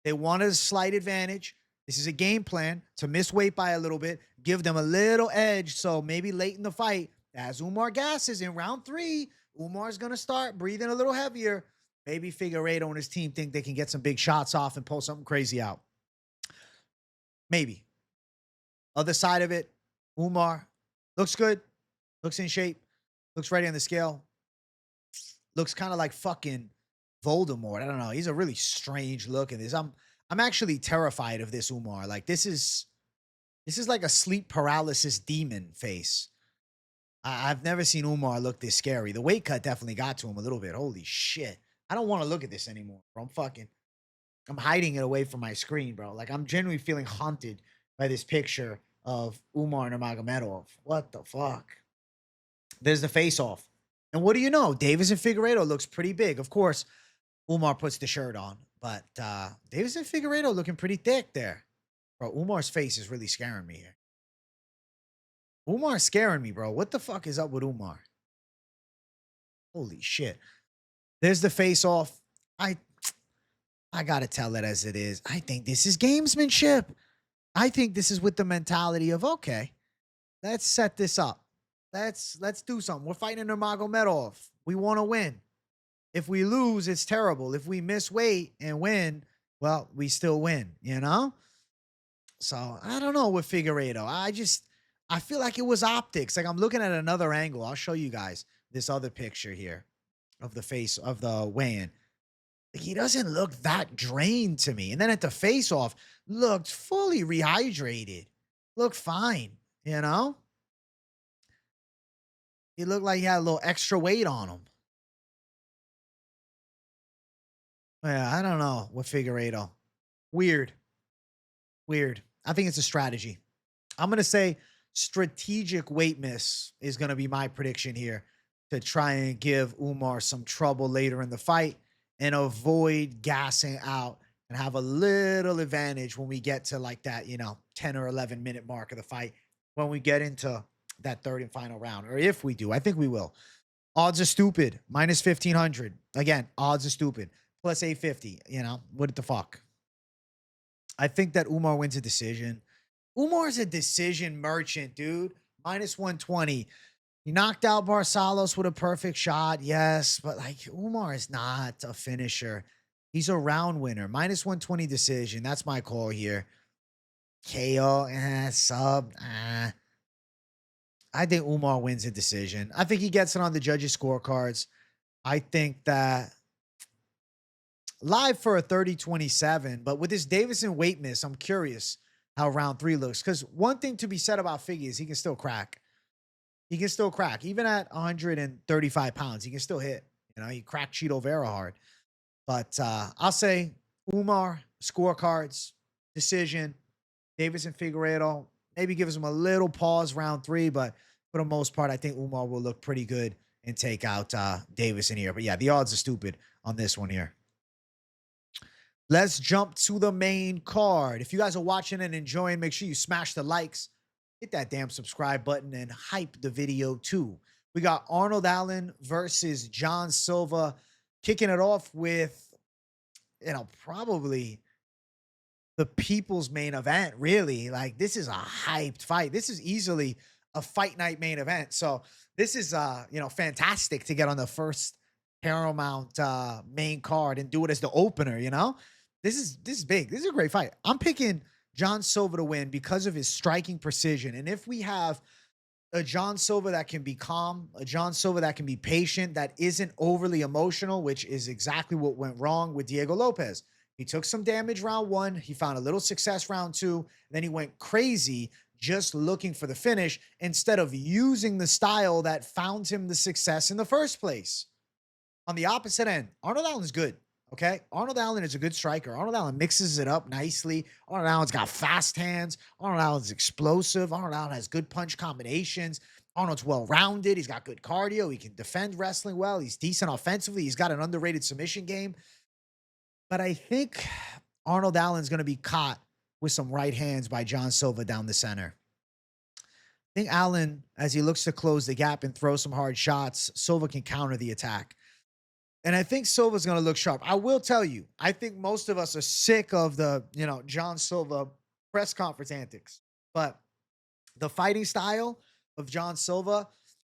They want a slight advantage. This is a game plan to miss weight by a little bit, give them a little edge. So maybe late in the fight, as Umar gasses in round 3, Umar's going to start breathing a little heavier. Maybe Figueiredo and his team think they can get some big shots off and pull something crazy out. Maybe. Other side of it, Umar looks good, looks in shape, looks ready on the scale, looks kind of like fucking Voldemort. I don't know. He's a really strange look in this. I'm actually terrified of this Umar. Like this is like a sleep paralysis demon face. I've never seen Umar look this scary. The weight cut definitely got to him a little bit. Holy shit. I don't want to look at this anymore, bro. I'm hiding it away from my screen, bro. Like I'm genuinely feeling haunted by this picture of Umar Nurmagomedov. What the fuck? There's the face off. And what do you know? Deiveson Figueiredo looks pretty big. Of course, Umar puts the shirt on, but Deiveson Figueiredo looking pretty thick there. Bro, Umar's face is really scaring me here. Umar's scaring me, bro. What the fuck is up with Umar? Holy shit. There's the face off. I got to tell it as it is. I think this is gamesmanship. I think this is with the mentality of, okay, let's set this up. Let's do something. We're fighting Nurmagomedov. We want to win. If we lose, it's terrible. If we miss weight and win, well, we still win, So I don't know with Figueiredo. I feel like it was optics. Like I'm looking at another angle. I'll show you guys this other picture here of the face of the weigh-in. He doesn't look that drained to me. And then at the face-off, looked fully rehydrated. Looked fine, He looked like he had a little extra weight on him. Yeah, I don't know with Figueiredo. Weird. I think it's a strategy. I'm going to say strategic weight miss is going to be my prediction here to try and give Umar some trouble later in the fight and avoid gassing out and have a little advantage when we get to like that, 10 or 11 minute mark of the fight when we get into that third and final round. Or if we do, I think we will. Odds are stupid. Minus 1,500. Again, odds are stupid. Plus 850. What the fuck? I think that Umar wins a decision. Umar's a decision merchant, dude. Minus 120. He knocked out Barcelos with a perfect shot. Yes, but like Umar is not a finisher. He's a round winner. Minus 120 decision. That's my call here. KO, sub. I think Umar wins a decision. I think he gets it on the judges' scorecards. I think that live for a 30-27, but with this Davison weight miss, I'm curious how round 3 looks. Because one thing to be said about Figgy is he can still crack. He can still crack. Even at 135 pounds, he can still hit. You know, he cracked Cheeto Vera hard. But I'll say Umar, scorecards, decision. Davison Figueiredo maybe gives him a little pause round 3, but for the most part, I think Umar will look pretty good and take out Davison here. But yeah, the odds are stupid on this one here. Let's jump to the main card. If you guys are watching and enjoying, make sure you smash the likes, hit that damn subscribe button, and hype the video too. We got Arnold Allen versus John Silva, kicking it off with, you know, probably the people's main event, really. Like, this is a hyped fight. This is easily a fight night main event. So this is, you know, fantastic to get on the first Paramount main card and do it as the opener, you know? This is big. This is a great fight. I'm picking John Silva to win because of his striking precision. And if we have a John Silva that can be calm, a John Silva that can be patient, that isn't overly emotional, which is exactly what went wrong with Diego Lopez. He took some damage round 1. He found a little success round 2. And then he went crazy just looking for the finish instead of using the style that found him the success in the first place. On the opposite end, Arnold Allen's good. Okay, Arnold Allen is a good striker. Arnold Allen mixes it up nicely. Arnold Allen's got fast hands. Arnold Allen's explosive. Arnold Allen has good punch combinations. Arnold's well-rounded. He's got good cardio. He can defend wrestling well. He's decent offensively. He's got an underrated submission game. But I think Arnold Allen's going to be caught with some right hands by John Silva down the center. I think Allen, as he looks to close the gap and throw some hard shots, Silva can counter the attack. And I think Silva's going to look sharp. I will tell you, I think most of us are sick of the, you know, John Silva press conference antics. But the fighting style of John Silva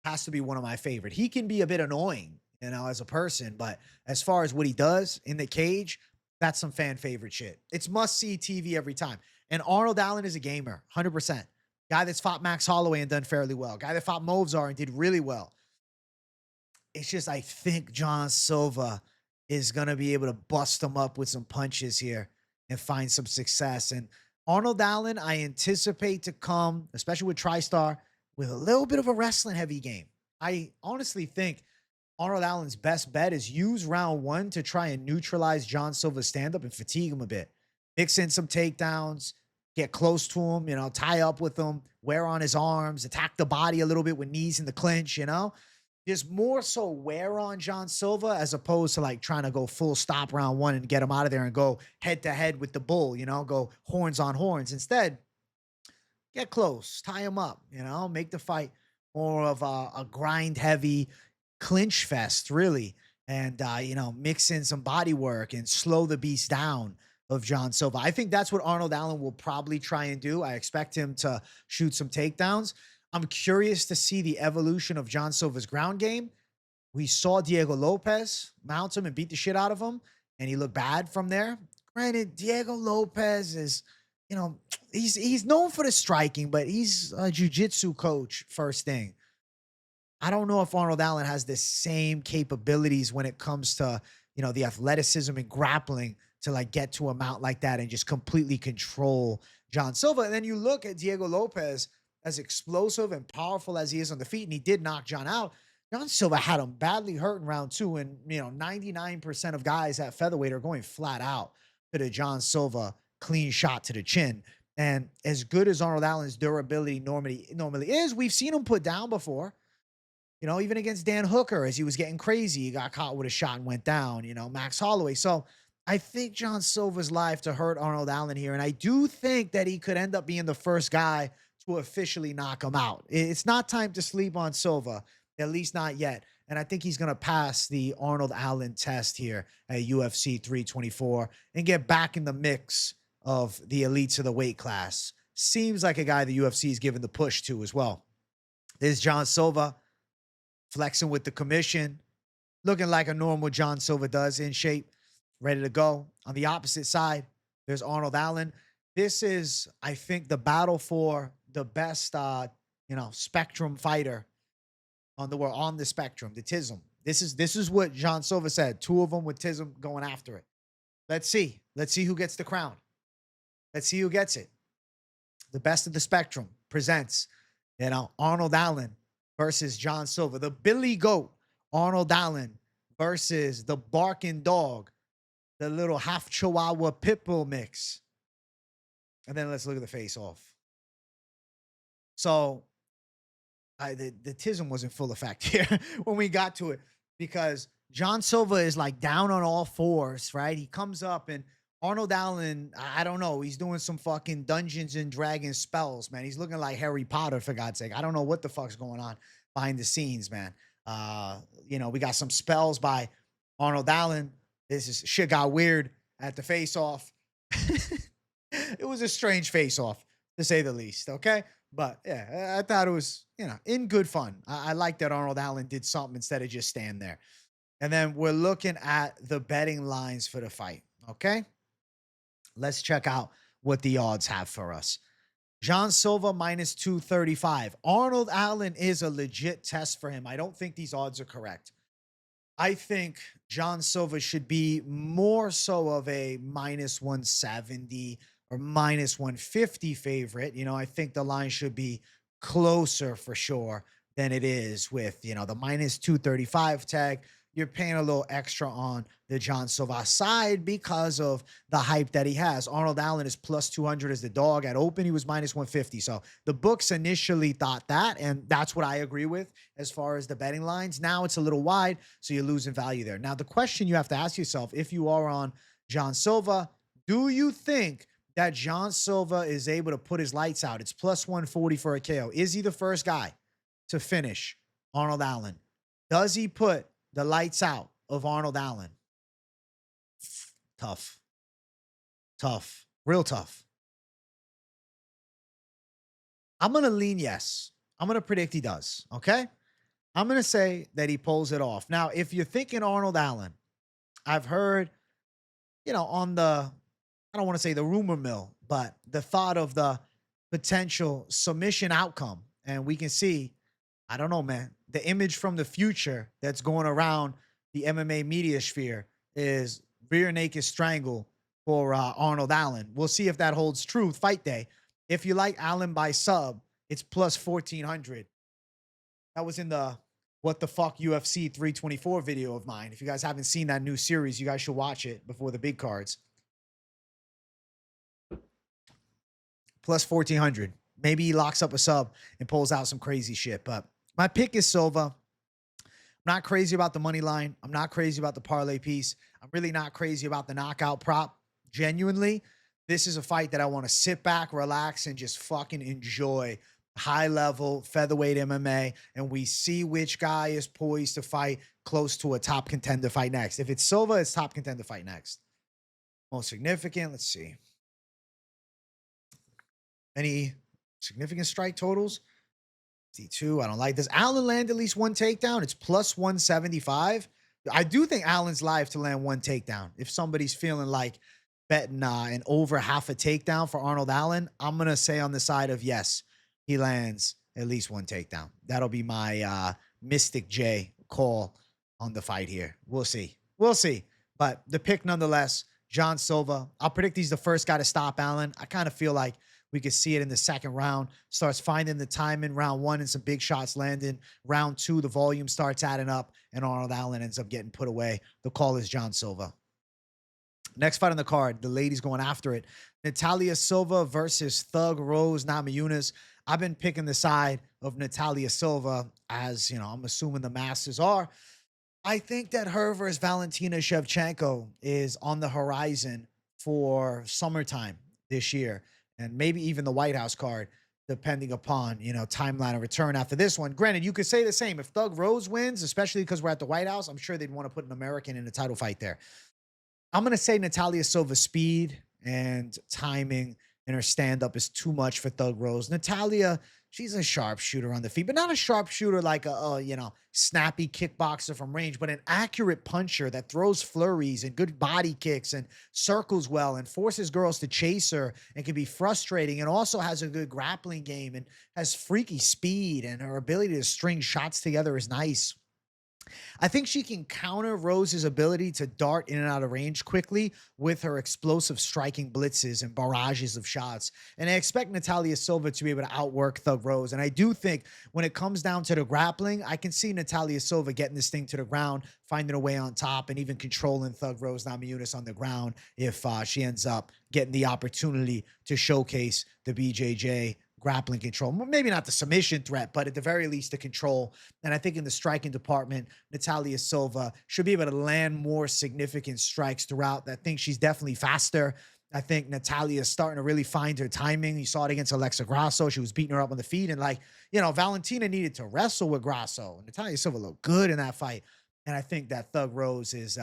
has to be one of my favorite. He can be a bit annoying, you know, as a person. But as far as what he does in the cage, that's some fan favorite shit. It's must-see TV every time. And Arnold Allen is a gamer, 100%. Guy that's fought Max Holloway and done fairly well. Guy that fought Movzar and did really well. It's just, I think John Silva is going to be able to bust him up with some punches here and find some success. And Arnold Allen, I anticipate to come, especially with TriStar, with a little bit of a wrestling heavy game. I honestly think Arnold Allen's best bet is use round 1 to try and neutralize John Silva's stand-up and fatigue him a bit. Mix in some takedowns, get close to him, you know, tie up with him, wear on his arms, attack the body a little bit with knees in the clinch, you know? There's more so wear on John Silva as opposed to like trying to go full stop round 1 and get him out of there and go head to head with the bull, you know, go horns on horns. Instead, get close, tie him up, you know, make the fight more of a grind heavy clinch fest, really. And, you know, mix in some body work and slow the beast down of John Silva. I think that's what Arnold Allen will probably try and do. I expect him to shoot some takedowns. I'm curious to see the evolution of John Silva's ground game. We saw Diego Lopez mount him and beat the shit out of him, and he looked bad from there. Granted, Diego Lopez is, you know, he's known for the striking, but he's a jiu-jitsu coach, first thing. I don't know if Arnold Allen has the same capabilities when it comes to, you know, the athleticism and grappling to like get to a mount like that and just completely control John Silva. And then you look at Diego Lopez, as explosive and powerful as he is on the feet, and he did knock John out. John Silva had him badly hurt in round 2, and, you know, 99% of guys at featherweight are going flat out to the John Silva clean shot to the chin. And as good as Arnold Allen's durability normally is, we've seen him put down before. You know, even against Dan Hooker, as he was getting crazy, he got caught with a shot and went down, you know, Max Holloway. So I think John Silva's live to hurt Arnold Allen here, and I do think that he could end up being the first guy to officially knock him out. It's not time to sleep on Silva, at least not yet. And I think he's going to pass the Arnold Allen test here at UFC 324 and get back in the mix of the elites of the weight class. Seems like a guy the UFC is giving the push to as well. There's John Silva flexing with the commission, looking like a normal John Silva does, in shape. ready to go. On the opposite side, there's Arnold Allen. This is, I think, the battle for the best, spectrum fighter on the world, on the spectrum, the TISM. This is what John Silva said. Two of them with TISM going after it. Let's see. Let's see who gets the crown. Let's see who gets it. The best of the spectrum presents, Arnold Allen versus John Silva. The Billy Goat, Arnold Allen versus the barking dog, the little half Chihuahua Pitbull mix. And then let's look at the face-off. So the TISM was in full effect here when we got to it, because John Silva is like down on all fours, right? He comes up and Arnold Allen, I don't know, he's doing some fucking Dungeons and Dragons spells, man. He's looking like Harry Potter, for God's sake. I don't know what the fuck's going on behind the scenes, man. We got some spells by Arnold Allen. Shit got weird at the face-off. It was a strange face-off, to say the least, okay? But, yeah, I thought it was, in good fun. I like that Arnold Allen did something instead of just stand there. And then we're looking at the betting lines for the fight, okay? Let's check out what the odds have for us. John Silva minus 235. Arnold Allen is a legit test for him. I don't think these odds are correct. I think John Silva should be more so of a minus 170 or minus 150 favorite. I think the line should be closer for sure than it is with, the minus 235 tag. You're paying a little extra on the John Silva side because of the hype that he has. Arnold Allen is plus 200 as the dog. At open, he was minus 150. So the books initially thought that, and that's what I agree with as far as the betting lines. Now it's a little wide, so you're losing value there. Now, the question you have to ask yourself, if you are on John Silva, do you think that John Silva is able to put his lights out? It's plus 140 for a KO. Is he the first guy to finish Arnold Allen? Does he put the lights out of Arnold Allen? Tough. Real tough. I'm going to lean yes. I'm going to predict he does, okay? I'm going to say that he pulls it off. Now, if you're thinking Arnold Allen, I've heard, on the, I don't want to say the rumor mill, but the thought of the potential submission outcome. And we can see, I don't know, man, the image from the future that's going around the MMA media sphere is rear naked strangle for Arnold Allen. We'll see if that holds true fight day. If you like Allen by sub, it's plus 1,400. That was in the What the Fuck UFC 324 video of mine. If you guys haven't seen that new series, you guys should watch it before the big cards. Plus 1,400. Maybe he locks up a sub and pulls out some crazy shit. But my pick is Silva. I'm not crazy about the money line. I'm not crazy about the parlay piece. I'm really not crazy about the knockout prop. Genuinely, this is a fight that I want to sit back, relax, and just fucking enjoy high-level featherweight MMA, and we see which guy is poised to fight close to a top contender fight next. If it's Silva, it's top contender fight next. Most significant, let's see. Any significant strike totals? 52. I don't like this. Allen land at least one takedown. It's plus 175. I do think Allen's live to land one takedown. If somebody's feeling like betting an over half a takedown for Arnold Allen, I'm going to say on the side of yes, he lands at least one takedown. That'll be my Mystic J call on the fight here. We'll see. We'll see. But the pick nonetheless, John Silva. I'll predict he's the first guy to stop Allen. I kind of feel like we could see it in the second round. Starts finding the time in round one and some big shots landing. Round two, the volume starts adding up, and Arnold Allen ends up getting put away. The call is John Silva. Next fight on the card, the ladies going after it. Natália Silva versus Thug Rose Namajunas. I've been picking the side of Natália Silva, as, I'm assuming the masses are. I think that her versus Valentina Shevchenko is on the horizon for summertime this year, and maybe even the White House card, depending upon, timeline of return after this one. Granted, you could say the same. If Thug Rose wins, especially because we're at the White House, I'm sure they'd want to put an American in a title fight there. I'm going to say Natália Silva's speed and timing and her stand-up is too much for Thug Rose. Natália she's a sharpshooter on the feet, but not a sharpshooter like snappy kickboxer from range, but an accurate puncher that throws flurries and good body kicks and circles well and forces girls to chase her and can be frustrating, and also has a good grappling game and has freaky speed, and her ability to string shots together is nice. I think she can counter Rose's ability to dart in and out of range quickly with her explosive striking blitzes and barrages of shots. And I expect Natália Silva to be able to outwork Thug Rose. And I do think when it comes down to the grappling, I can see Natália Silva getting this thing to the ground, finding a way on top, and even controlling Thug Rose Namajunas on the ground if she ends up getting the opportunity to showcase the BJJ grappling control. Maybe not the submission threat, but at the very least the control. And I think in the striking department, Natália Silva should be able to land more significant strikes throughout. I think she's definitely faster. I think Natália is starting to really find her timing. You saw it against Alexa Grasso. She was beating her up on the feet. And Valentina needed to wrestle with Grasso. Natália Silva looked good in that fight. And I think that Thug Rose is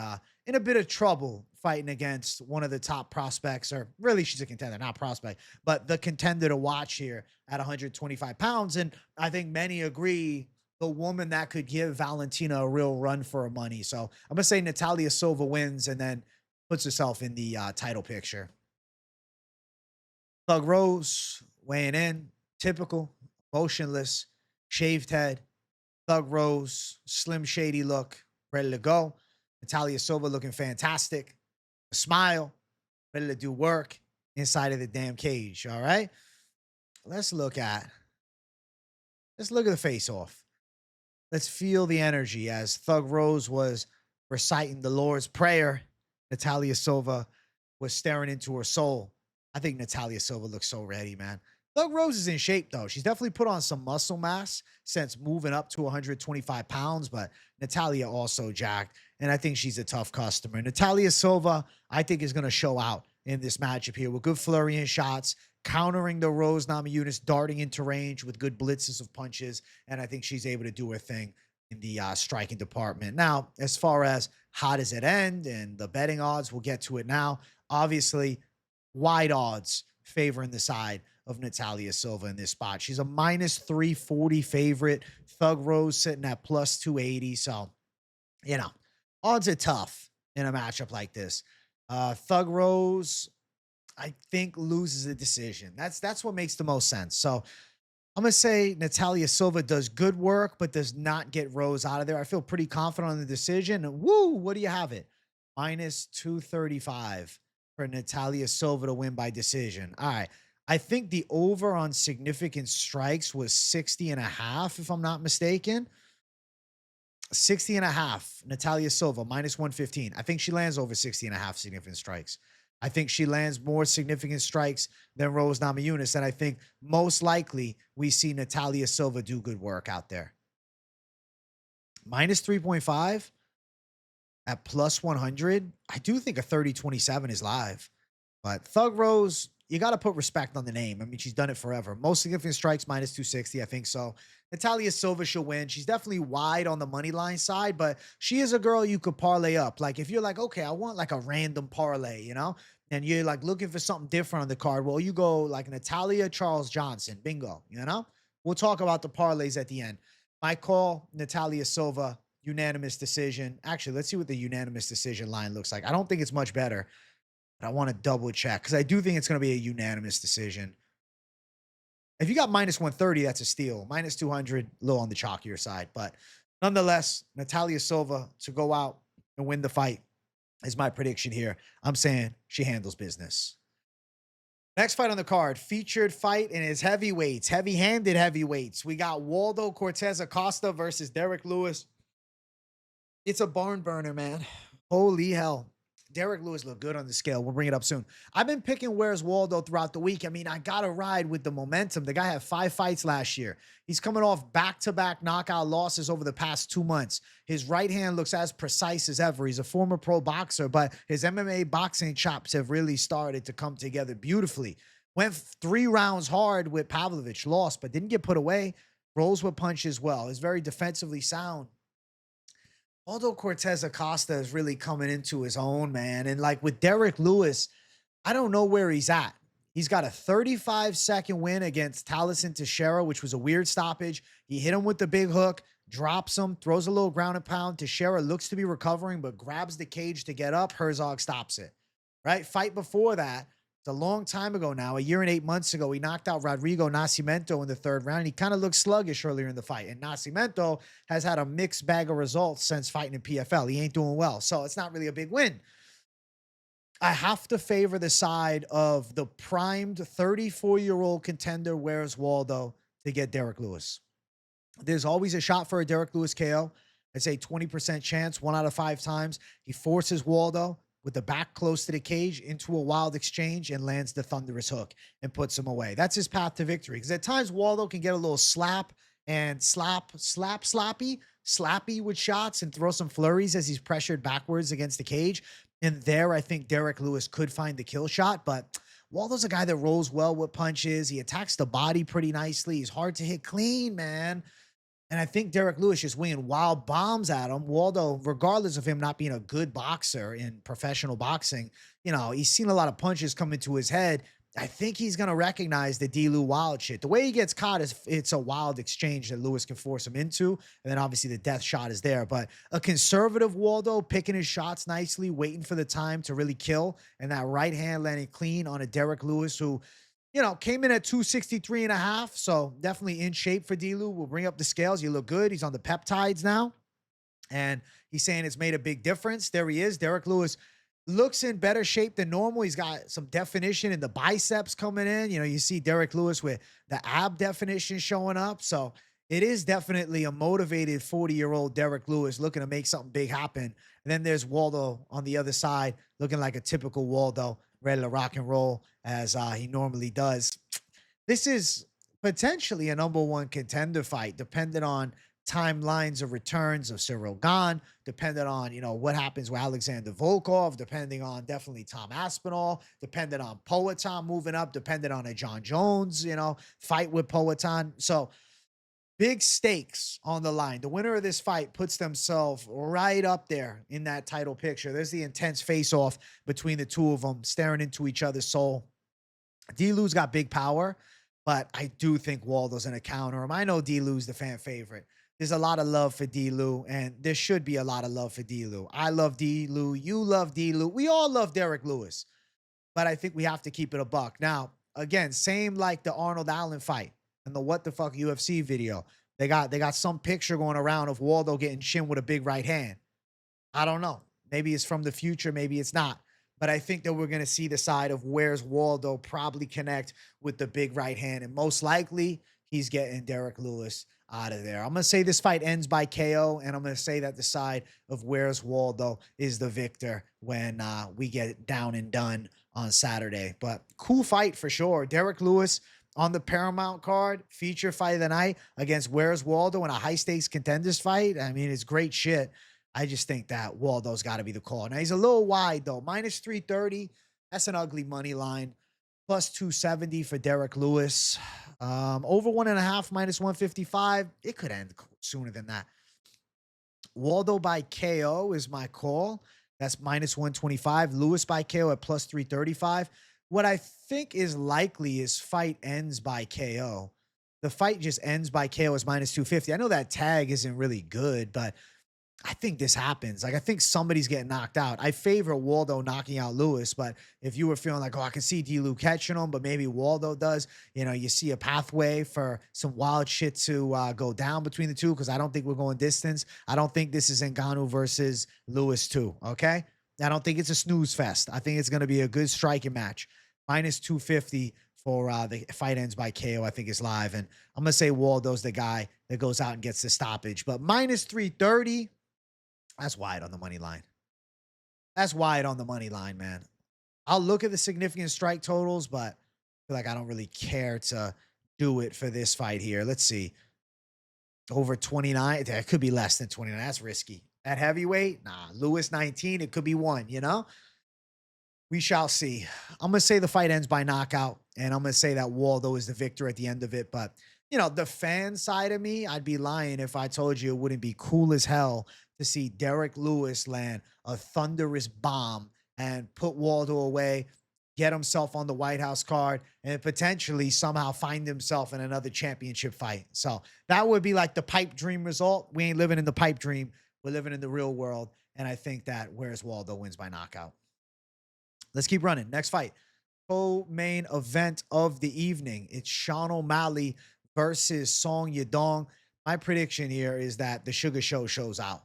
in a bit of trouble fighting against one of the top prospects, or really she's a contender, not prospect, but the contender to watch here at 125 pounds. And I think many agree the woman that could give Valentina a real run for her money. So I'm going to say Natália Silva wins and then puts herself in the title picture. Thug Rose weighing in, typical, motionless, shaved head. Thug Rose, slim, shady look, ready to go. Natália Silva looking fantastic. A smile, ready to do work inside of the damn cage, all right? Let's look at the face-off. Let's feel the energy as Thug Rose was reciting the Lord's Prayer. Natália Silva was staring into her soul. I think Natália Silva looks so ready, man. Thug Rose is in shape, though. She's definitely put on some muscle mass since moving up to 125 pounds, but Natália also jacked, and I think she's a tough customer. Natália Silva, I think, is going to show out in this matchup here with good flurry and shots, countering the Rose Namajunas, darting into range with good blitzes of punches, and I think she's able to do her thing in the striking department. Now, as far as how does it end and the betting odds, we'll get to it now. Obviously, wide odds favoring the side of Natália Silva in this spot. She's a minus 340 favorite. Thug Rose sitting at plus 280. So, odds are tough in a matchup like this. Thug Rose, I think, loses a decision. That's what makes the most sense. So I'm going to say Natália Silva does good work, but does not get Rose out of there. I feel pretty confident on the decision. And woo, what do you have it? Minus 235 for Natália Silva to win by decision. All right. I think the over on significant strikes was 60.5, if I'm not mistaken. 60.5. Natália Silva, minus 115. I think she lands over 60.5 significant strikes. I think she lands more significant strikes than Rose Namajunas, and I think most likely we see Natália Silva do good work out there. Minus 3.5 at plus 100. I do think a 30-27 is live, but Thug Rose, you got to put respect on the name. I mean, she's done it forever. Most significant strikes, minus 260. I think so. Natália Silva should win. She's definitely wide on the money line side, but she is a girl you could parlay up. Like, if you're like, okay, I want like a random parlay, and you're like looking for something different on the card, well, you go like Natália, Charles Johnson. Bingo, We'll talk about the parlays at the end. My call, Natália Silva, unanimous decision. Actually, let's see what the unanimous decision line looks like. I don't think it's much better, but I want to double check because I do think it's going to be a unanimous decision. If you got minus 130, that's a steal. Minus 200, a little on the chalkier side. But nonetheless, Natália Silva to go out and win the fight is my prediction here. I'm saying she handles business. Next fight on the card, featured fight in his heavyweights, heavy-handed heavyweights. We got Waldo Cortes-Acosta versus Derrick Lewis. It's a barn burner, man. Holy hell. Derrick Lewis looked good on the scale. We'll bring it up soon. I've been picking Where's Waldo throughout the week. I mean, I got to ride with the momentum. The guy had 5 fights last year. He's coming off back-to-back knockout losses over the past 2 months. His right hand looks as precise as ever. He's a former pro boxer, but his MMA boxing chops have really started to come together beautifully. Went 3 rounds hard with Pavlovich, lost, but didn't get put away. Rolls with punches well. Is very defensively sound. Although Cortes-Acosta is really coming into his own, man. And like with Derrick Lewis, I don't know where he's at. He's got a 35-second win against Taliesin Teixeira, which was a weird stoppage. He hit him with the big hook, drops him, throws a little ground and pound. Teixeira looks to be recovering, but grabs the cage to get up. Herzog stops it, right? Fight before that, it's a long time ago now, a year and 8 months ago, he knocked out Rodrigo Nascimento in the third round. He kind of looked sluggish earlier in the fight. And Nascimento has had a mixed bag of results since fighting in PFL. He ain't doing well. So it's not really a big win. I have to favor the side of the primed 34-year-old contender, Where's Waldo, to get Derrick Lewis. There's always a shot for a Derrick Lewis KO. I'd say 20% chance, 1 out of 5 times. He forces Waldo with the back close to the cage into a wild exchange and lands the thunderous hook and puts him away. That's his path to victory. Because at times Waldo can get a little slappy with shots and throw some flurries as he's pressured backwards against the cage. And there, I think Derrick Lewis could find the kill shot. But Waldo's a guy that rolls well with punches. He attacks the body pretty nicely. He's hard to hit clean, man. And I think Derrick Lewis just winging wild bombs at him. Waldo, regardless of him not being a good boxer in professional boxing, you know, he's seen a lot of punches come into his head. I think he's going to recognize the D-Lew wild shit. The way he gets caught is it's a wild exchange that Lewis can force him into. And then obviously the death shot is there. But a conservative Waldo picking his shots nicely, waiting for the time to really kill. And that right hand landing clean on a Derrick Lewis who, you know, came in at 263.5. So definitely in shape for D-Lew. We'll bring up the scales. You look good. He's on the peptides now. And he's saying it's made a big difference. There he is. Derrick Lewis looks in better shape than normal. He's got some definition in the biceps coming in. You know, you see Derrick Lewis with the ab definition showing up. So it is definitely a motivated 40-year-old Derrick Lewis looking to make something big happen. And then there's Waldo on the other side, looking like a typical Waldo, ready to rock and roll as he normally does. This is potentially a #1 contender fight, depending on timelines of returns of Cyril Gane, depending on, you know, what happens with Alexander Volkov, depending on definitely Tom Aspinall, depending on Poatan moving up, depending on a John Jones, you know, fight with Poatan. So big stakes on the line. The winner of this fight puts themselves right up there in that title picture. There's the intense face-off between the two of them, staring into each other's soul. D-Lew's got big power, but I do think Waldo's going to counter him. I know D-Lew's the fan favorite. There's a lot of love for D-Lew, and there should be a lot of love for D-Lew. I love D-Lew. You love D-Lew. We all love Derrick Lewis, but I think we have to keep it a buck. Now, again, same like the Arnold Allen fight and the What the Fuck UFC video. They got some picture going around of Waldo getting chinned with a big right hand. I don't know. Maybe it's from the future. Maybe it's not. But I think that we're going to see the side of Where's Waldo probably connect with the big right hand. And most likely, he's getting Derrick Lewis out of there. I'm going to say this fight ends by KO, and I'm going to say that the side of Where's Waldo is the victor when we get down and done on Saturday. But cool fight for sure. Derrick Lewis on the Paramount card, feature fight of the night against Where's Waldo in a high-stakes contenders fight. I mean, it's great shit. I just think that Waldo's got to be the call. Now, he's a little wide, though. Minus 330. That's an ugly money line. Plus 270 for Derrick Lewis. Over 1.5, minus 155. It could end sooner than that. Waldo by KO is my call. That's minus 125. Lewis by KO at plus 335. What I think is likely is fight ends by KO. The fight just ends by KO is minus 250. I know that tag isn't really good, but I think this happens. Like, I think somebody's getting knocked out. I favor Waldo knocking out Lewis, but if you were feeling like, oh, I can see D-Lew catching him, but maybe Waldo does, you know, you see a pathway for some wild shit to go down between the two, because I don't think we're going distance. I don't think this is Ngannou versus Lewis too, okay? I don't think it's a snooze fest. I think it's going to be a good striking match. Minus 250 for the fight ends by KO, I think is live. And I'm going to say Waldo's the guy that goes out and gets the stoppage. But minus 330, that's wide on the money line. That's wide on the money line, man. I'll look at the significant strike totals, but I feel like I don't really care to do it for this fight here. Let's see. Over 29. It could be less than 29. That's risky. At heavyweight, nah. Lewis 19. It could be 1, you know? We shall see. I'm going to say the fight ends by knockout, and I'm going to say that Waldo is the victor at the end of it. But, you know, the fan side of me, I'd be lying if I told you it wouldn't be cool as hell to see Derrick Lewis land a thunderous bomb and put Waldo away. get himself on the White House card, and potentially somehow find himself in another championship fight. So that would be like the pipe dream result. We ain't living in the pipe dream. We're living in the real world. And I think that Where's Waldo wins by knockout. Let's keep running. Next fight. Co-main event of the evening. It's Sean O'Malley versus Song Yadong. My prediction here is that the Sugar Show shows out.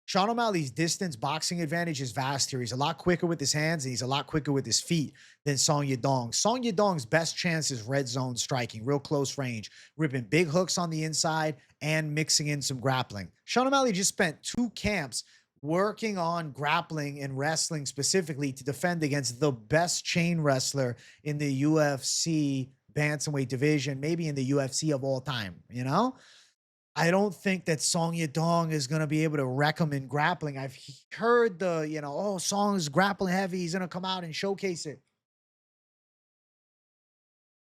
Sean O'Malley's distance boxing advantage is vast here. He's a lot quicker with his hands and he's a lot quicker with his feet than Song Yadong. Song Yadong's best chance is red zone striking, real close range, ripping big hooks on the inside and mixing in some grappling. Sean O'Malley just spent 2 camps working on grappling and wrestling specifically to defend against the best chain wrestler in the UFC bantamweight division, maybe in the UFC of all time, you know? I don't think that Song Yadong is going to be able to wreck him in grappling. I've heard the, oh, Song's grappling heavy. He's going to come out and showcase it.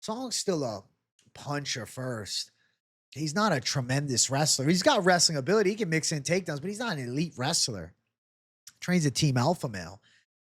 Song's still a puncher first. He's not a tremendous wrestler. He's got wrestling ability. He can mix in takedowns, but he's not an elite wrestler. Trains a team alpha male.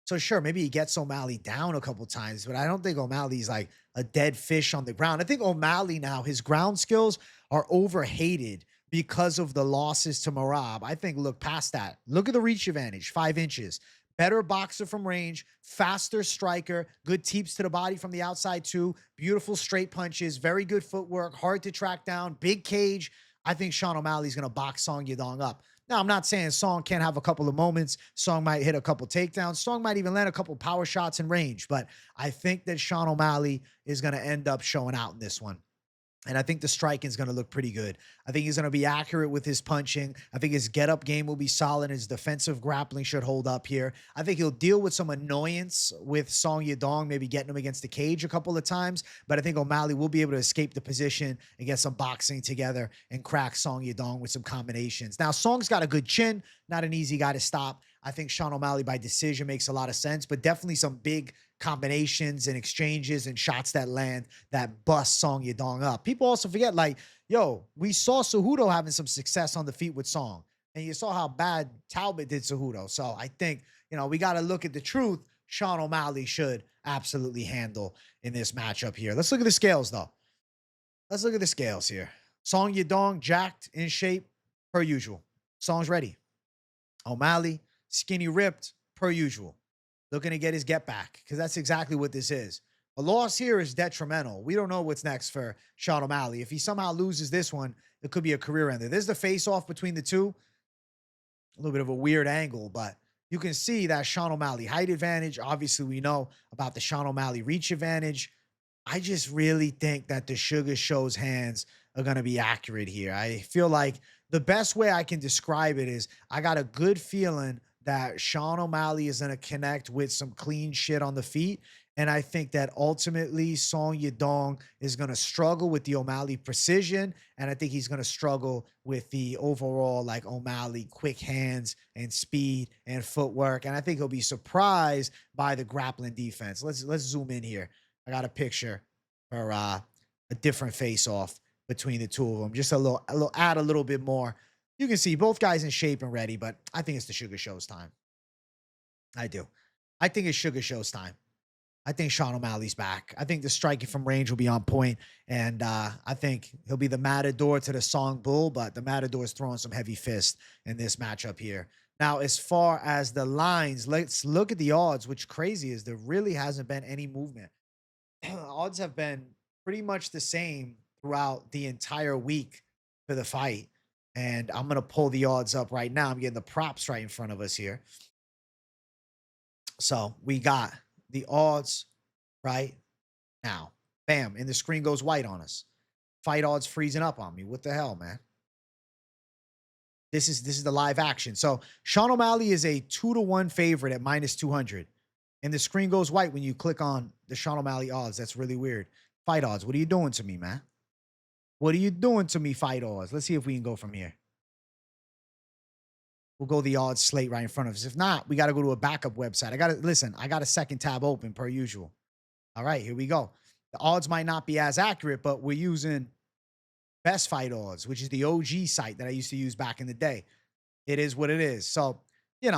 So sure, maybe he gets O'Malley down a couple times, but I don't think O'Malley's like a dead fish on the ground. I think O'Malley now, his ground skills are overhated because of the losses to Merab. I think look past that. Look at the reach advantage, 5 inches. Better boxer from range, faster striker, good teeps to the body from the outside too, beautiful straight punches, very good footwork, hard to track down, big cage. I think Sean O'Malley's going to box Song Yadong up. Now, I'm not saying Song can't have a couple of moments. Song might hit a couple takedowns. Song might even land a couple power shots in range. But I think that Sean O'Malley is going to end up showing out in this one. And I think the striking is going to look pretty good. I think he's going to be accurate with his punching. I think his get-up game will be solid. His defensive grappling should hold up here. I think he'll deal with some annoyance with Song Yadong, maybe getting him against the cage a couple of times. But I think O'Malley will be able to escape the position and get some boxing together and crack Song Yadong with some combinations. Now, Song's got a good chin. Not an easy guy to stop. I think Sean O'Malley by decision makes a lot of sense, but definitely some big combinations and exchanges and shots that land that bust Song Yadong up. People also forget, like, yo, we saw Cejudo having some success on the feet with Song, and you saw how bad Talbot did Cejudo. So I think, we got to look at the truth. Sean O'Malley should absolutely handle in this matchup here. Let's look at the scales, though. Let's look at the scales here. Song Yadong, jacked, in shape, per usual. Song's ready. O'Malley, skinny ripped, per usual. Looking to get his get back, because that's exactly what this is. A loss here is detrimental. We don't know what's next for Sean O'Malley. If he somehow loses this one, it could be a career ender. There's the face-off between the two. A little bit of a weird angle, but you can see that Sean O'Malley height advantage. Obviously, we know about the Sean O'Malley reach advantage. I just really think that the Sugar Show's hands are going to be accurate here. I feel like the best way I can describe it is I got a good feeling that Sean O'Malley is going to connect with some clean shit on the feet. And I think that ultimately Song Yadong is going to struggle with the O'Malley precision. And I think he's going to struggle with the overall, like, O'Malley quick hands and speed and footwork. And I think he'll be surprised by the grappling defense. Let's zoom in here. I got a picture for a different face-off between the two of them. Just add a little bit more. You can see both guys in shape and ready, but I think it's the Sugar Show's time. I do. I think it's Sugar Show's time. I think Sean O'Malley's back. I think the striking from range will be on point, and I think he'll be the Matador to the Song Bull, but the Matador is throwing some heavy fists in this matchup here. Now, as far as the lines, let's look at the odds, which crazy is there really hasn't been any movement. Odds have been pretty much the same throughout the entire week for the fight. And I'm going to pull the odds up right now. I'm getting the props right in front of us here. So we got the odds right now. Bam. And the screen goes white on us. Fight odds freezing up on me. What the hell, man? This is the live action. So Sean O'Malley is a 2-1 favorite at -200. And the screen goes white when you click on the Sean O'Malley odds. That's really weird. Fight odds. What are you doing to me, man? What are you doing to me, fight odds? Let's see if we can go from here. We'll go the odds slate right in front of us. If not, we got to go to a backup website. I got a second tab open per usual. All right, here we go. The odds might not be as accurate, but we're using Best Fight Odds, which is the OG site that I used to use back in the day. It is what it is. So,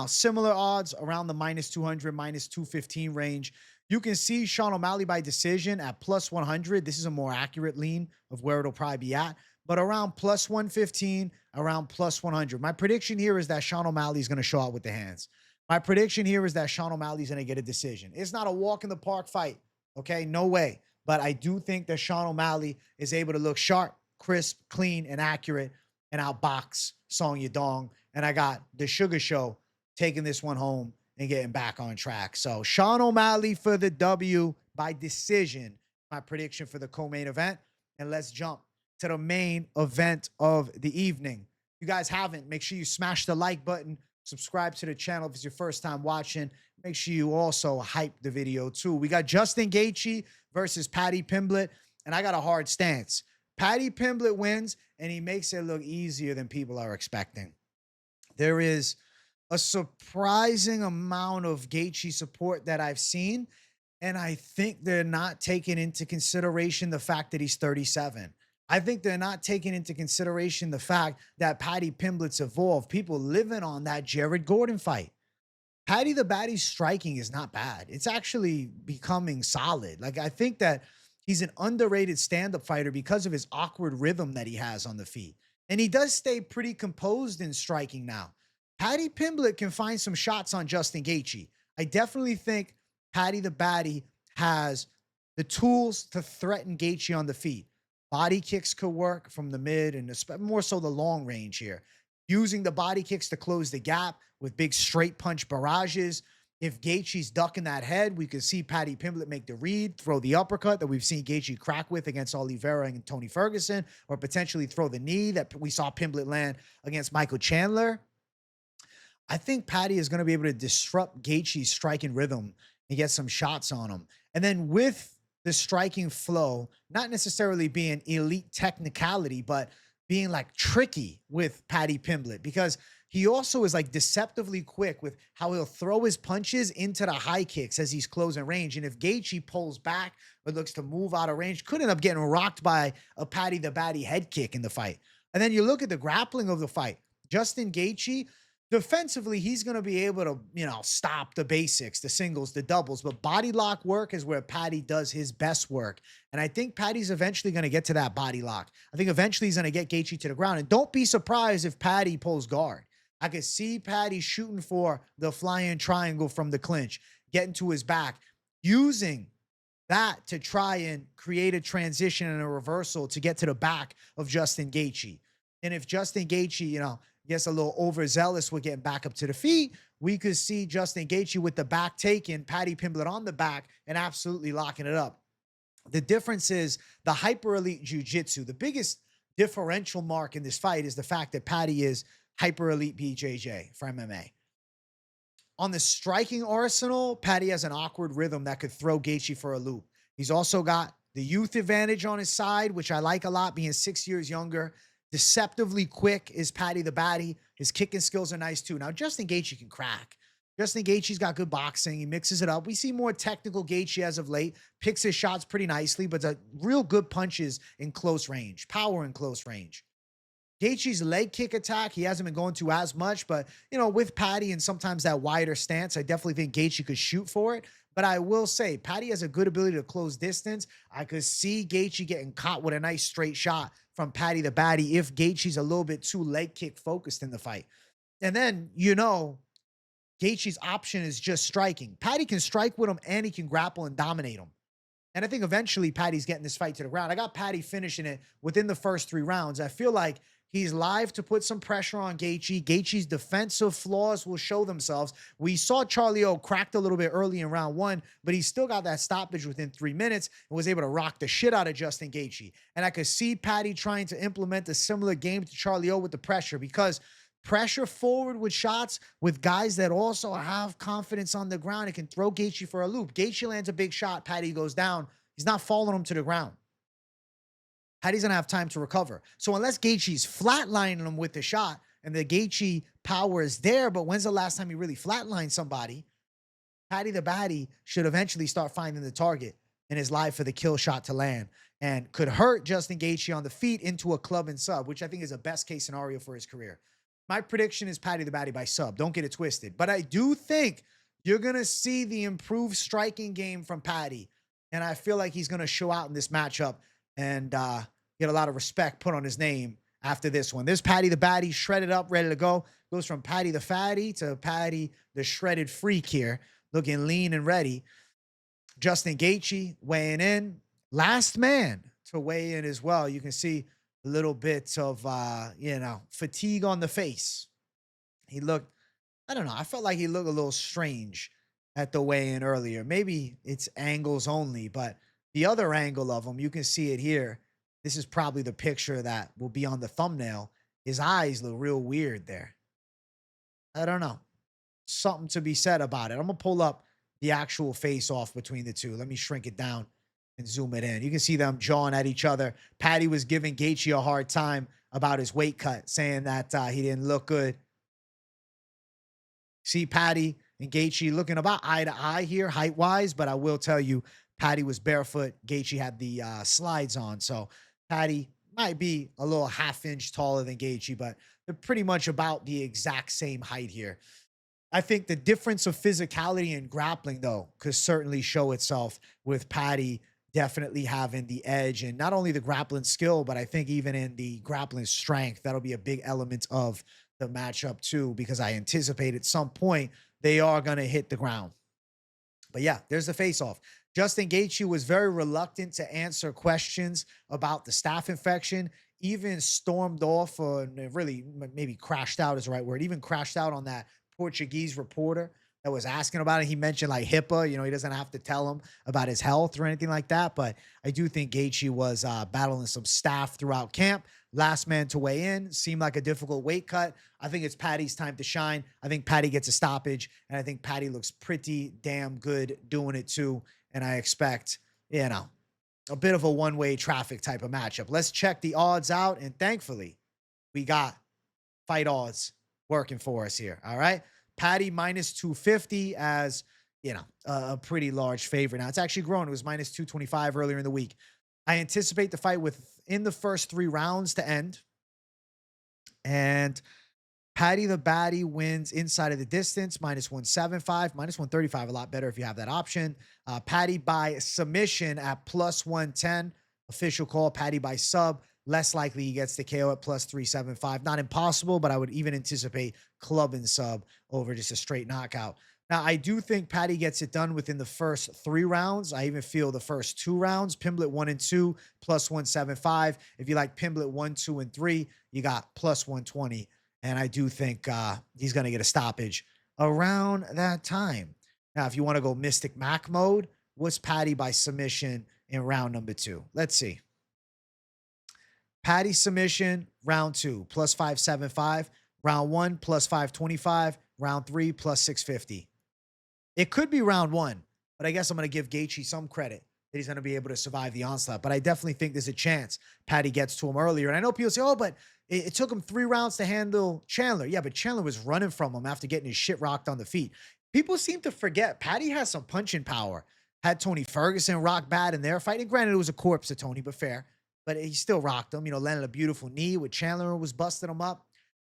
similar odds around the -200, -215 range. You can see Sean O'Malley by decision at plus 100. This is a more accurate lean of where it'll probably be at, but around plus 115, around plus 100. My prediction here is that Sean O'Malley is going to show out with the hands. My prediction here is that Sean O'Malley is going to get a decision. It's not a walk in the park fight, okay? No way. But I do think that Sean O'Malley is able to look sharp, crisp, clean, and accurate and outbox Song Yadong. And I got the Sugar Show taking this one home and getting back on track. So Sean O'Malley for the W by decision, my prediction for the co-main event. And let's jump to the main event of the evening. If you guys haven't, make sure you smash the like button, subscribe to the channel if it's your first time watching. Make sure you also hype the video too. We got Justin Gaethje versus Paddy Pimblett, and I got a hard stance. Paddy Pimblett wins, and he makes it look easier than people are expecting. There is a surprising amount of Gaethje support that I've seen, and I think they're not taking into consideration the fact that he's 37. I think they're not taking into consideration the fact that Paddy Pimblett's evolved. People living on that Jared Gordon fight. Paddy the Baddy's striking is not bad. It's actually becoming solid. Like, I think that he's an underrated stand-up fighter because of his awkward rhythm that he has on the feet. And he does stay pretty composed in striking now. Paddy Pimblett can find some shots on Justin Gaethje. I definitely think Paddy the Baddy has the tools to threaten Gaethje on the feet. Body kicks could work from the mid and more so the long range here. Using the body kicks to close the gap with big straight punch barrages. If Gaethje's ducking that head, we could see Paddy Pimblett make the read, throw the uppercut that we've seen Gaethje crack with against Oliveira and Tony Ferguson, or potentially throw the knee that we saw Pimblett land against Michael Chandler. I think Paddy is going to be able to disrupt Gaethje's striking rhythm and get some shots on him. And then with the striking flow, not necessarily being elite technicality, but being like tricky with Paddy Pimblett, because he also is like deceptively quick with how he'll throw his punches into the high kicks as he's closing range. And if Gaethje pulls back or looks to move out of range, could end up getting rocked by a Paddy the Baddy head kick in the fight. And then you look at the grappling of the fight. Justin Gaethje, defensively, he's going to be able to, stop the basics, the singles, the doubles, but body lock work is where Paddy does his best work. And I think Paddy's eventually going to get to that body lock. I think eventually he's going to get Gaethje to the ground. And don't be surprised if Paddy pulls guard. I could see Paddy shooting for the flying triangle from the clinch, getting to his back, using that to try and create a transition and a reversal to get to the back of Justin Gaethje. And if Justin Gaethje, gets a little overzealous with getting back up to the feet, we could see Justin Gaethje with the back taken, Paddy Pimblett on the back, and absolutely locking it up. The difference is the hyper elite jiu-jitsu. The biggest differential mark in this fight is the fact that Paddy is hyper elite BJJ for MMA. On the striking arsenal, Paddy has an awkward rhythm that could throw Gaethje for a loop. He's also got the youth advantage on his side, which I like a lot, being 6 years younger. Deceptively quick is Paddy the Baddy. His kicking skills are nice too. Now, Justin Gaethje can crack. Justin Gaethje's got good boxing. He mixes it up. We see more technical Gaethje as of late. Picks his shots pretty nicely, but real good punches in close range. Power in close range. Gaethje's leg kick attack, he hasn't been going to as much, but, with Paddy and sometimes that wider stance, I definitely think Gaethje could shoot for it. But I will say, Paddy has a good ability to close distance. I could see Gaethje getting caught with a nice straight shot from Paddy the Baddy if Gaethje's a little bit too leg kick focused in the fight. And then, Gaethje's option is just striking. Paddy can strike with him and he can grapple and dominate him. And I think eventually Paddy's getting this fight to the ground. I got Paddy finishing it within the first 3 rounds. I feel like he's live to put some pressure on Gaethje. Gaethje's defensive flaws will show themselves. We saw Charlie O cracked a little bit early in round 1, but he still got that stoppage within 3 minutes and was able to rock the shit out of Justin Gaethje. And I could see Paddy trying to implement a similar game to Charlie O with the pressure, because pressure forward with shots with guys that also have confidence on the ground, it can throw Gaethje for a loop. Gaethje lands a big shot, Paddy goes down. He's not following him to the ground. Paddy's going to have time to recover. So unless Gaethje's flatlining him with the shot and the Gaethje power is there, but when's the last time he really flatlined somebody? Paddy the Baddy should eventually start finding the target and is live for the kill shot to land and could hurt Justin Gaethje on the feet into a club and sub, which I think is a best case scenario for his career. My prediction is Paddy the Baddy by sub. Don't get it twisted. But I do think You're going to see the improved striking game from Paddy. And I feel like he's going to show out in this matchup and get a lot of respect put on his name after this one. There's Paddy the Baddy, shredded up, ready to go. Goes from Paddy the Fatty to Paddy the Shredded Freak here, looking lean and ready. Justin Gaethje weighing in. Last man to weigh in as well. You can see a little bit of, fatigue on the face. He looked, I don't know, I felt like he looked a little strange at the weigh-in earlier. Maybe it's angles only, but the other angle of him, you can see it here. This is probably the picture that will be on the thumbnail. His eyes look real weird there. I don't know. Something to be said about it. I'm going to pull up the actual face-off between the two. Let me shrink it down and zoom it in. You can see them jawing at each other. Paddy was giving Gaethje a hard time about his weight cut, saying that he didn't look good. See Paddy and Gaethje looking about eye to eye here, height-wise, but I will tell you, Paddy was barefoot. Gaethje had the slides on, so Paddy might be a little half-inch taller than Gaethje, but they're pretty much about the exact same height here. I think the difference of physicality and grappling, though, could certainly show itself with Paddy definitely having the edge, and not only the grappling skill, but I think even in the grappling strength, that'll be a big element of the matchup too, because I anticipate at some point they are going to hit the ground. But yeah, there's the face-off. Justin Gaethje was very reluctant to answer questions about the staph infection, even stormed off, or really maybe crashed out is the right word, even crashed out on that Portuguese reporter that was asking about it. He mentioned like HIPAA, he doesn't have to tell him about his health or anything like that. But I do think Gaethje was battling some staph throughout camp. Last man to weigh in, seemed like a difficult weight cut. I think it's Paddy's time to shine. I think Paddy gets a stoppage, and I think Paddy looks pretty damn good doing it too. And I expect, a bit of a one-way traffic type of matchup. Let's check the odds out, and thankfully, we got fight odds working for us here. All right. Paddy minus 250 as, a pretty large favorite. Now, it's actually grown. It was minus 225 earlier in the week. I anticipate the fight within the first 3 rounds to end. And Paddy the Baddy wins inside of the distance, minus 175, minus 135, a lot better if you have that option. Paddy by submission at plus 110. Official call, Paddy by sub. Less likely he gets the KO at plus 375. Not impossible, but I would even anticipate club and sub over just a straight knockout. Now, I do think Paddy gets it done within the first 3 rounds. I even feel the first 2 rounds. Pimblett 1 and 2, plus 175. If you like Pimblett 1, 2, and 3, you got plus 120. And I do think he's going to get a stoppage around that time. Now, if you want to go Mystic Mac mode, what's Paddy by submission in round number 2? Let's see. Paddy submission, round 2, plus 575. Round 1, plus 525. Round 3, plus 650. It could be round 1, but I guess I'm going to give Gaethje some credit that he's going to be able to survive the onslaught. But I definitely think there's a chance Paddy gets to him earlier. And I know people say, oh, but it took him 3 rounds to handle Chandler. Yeah, but Chandler was running from him after getting his shit rocked on the feet. People seem to forget Paddy has some punching power. Had Tony Ferguson rock bad in their fight. And granted, it was a corpse of Tony, but fair. But he still rocked him. Landed a beautiful knee with Chandler was busting him up.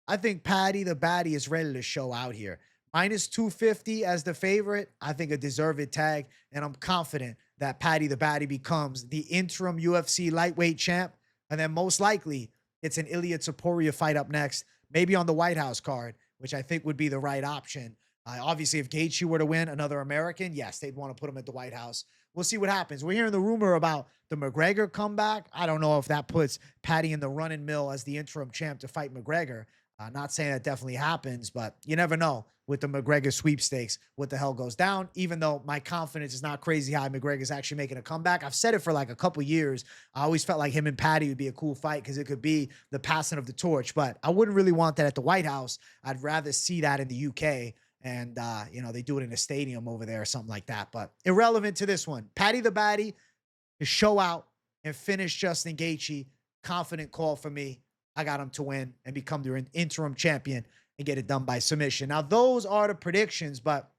I think Paddy the Baddy is ready to show out here. Minus 250 as the favorite. I think a deserved tag. And I'm confident that Paddy the Baddy becomes the interim UFC lightweight champ. And then most likely it's an Ilia Topuria fight up next. Maybe on the White House card, which I think would be the right option. Obviously, if Gaethje were to win, another American, yes, they'd want to put him at the White House. We'll see what happens. We're hearing the rumor about the McGregor comeback. I don't know if that puts Paddy in the running mill as the interim champ to fight McGregor. Not saying that definitely happens, but you never know with the McGregor sweepstakes what the hell goes down, even though my confidence is not crazy high. McGregor's actually making a comeback. I've said it for like a couple years. I always felt like him and Paddy would be a cool fight because it could be the passing of the torch, but I wouldn't really want that at the White House. I'd rather see that in the UK. And, they do it in a stadium over there or something like that. But irrelevant to this one. Paddy the Baddy to show out and finish Justin Gaethje. Confident call for me. I got him to win and become their interim champion and get it done by submission. Now, those are the predictions, but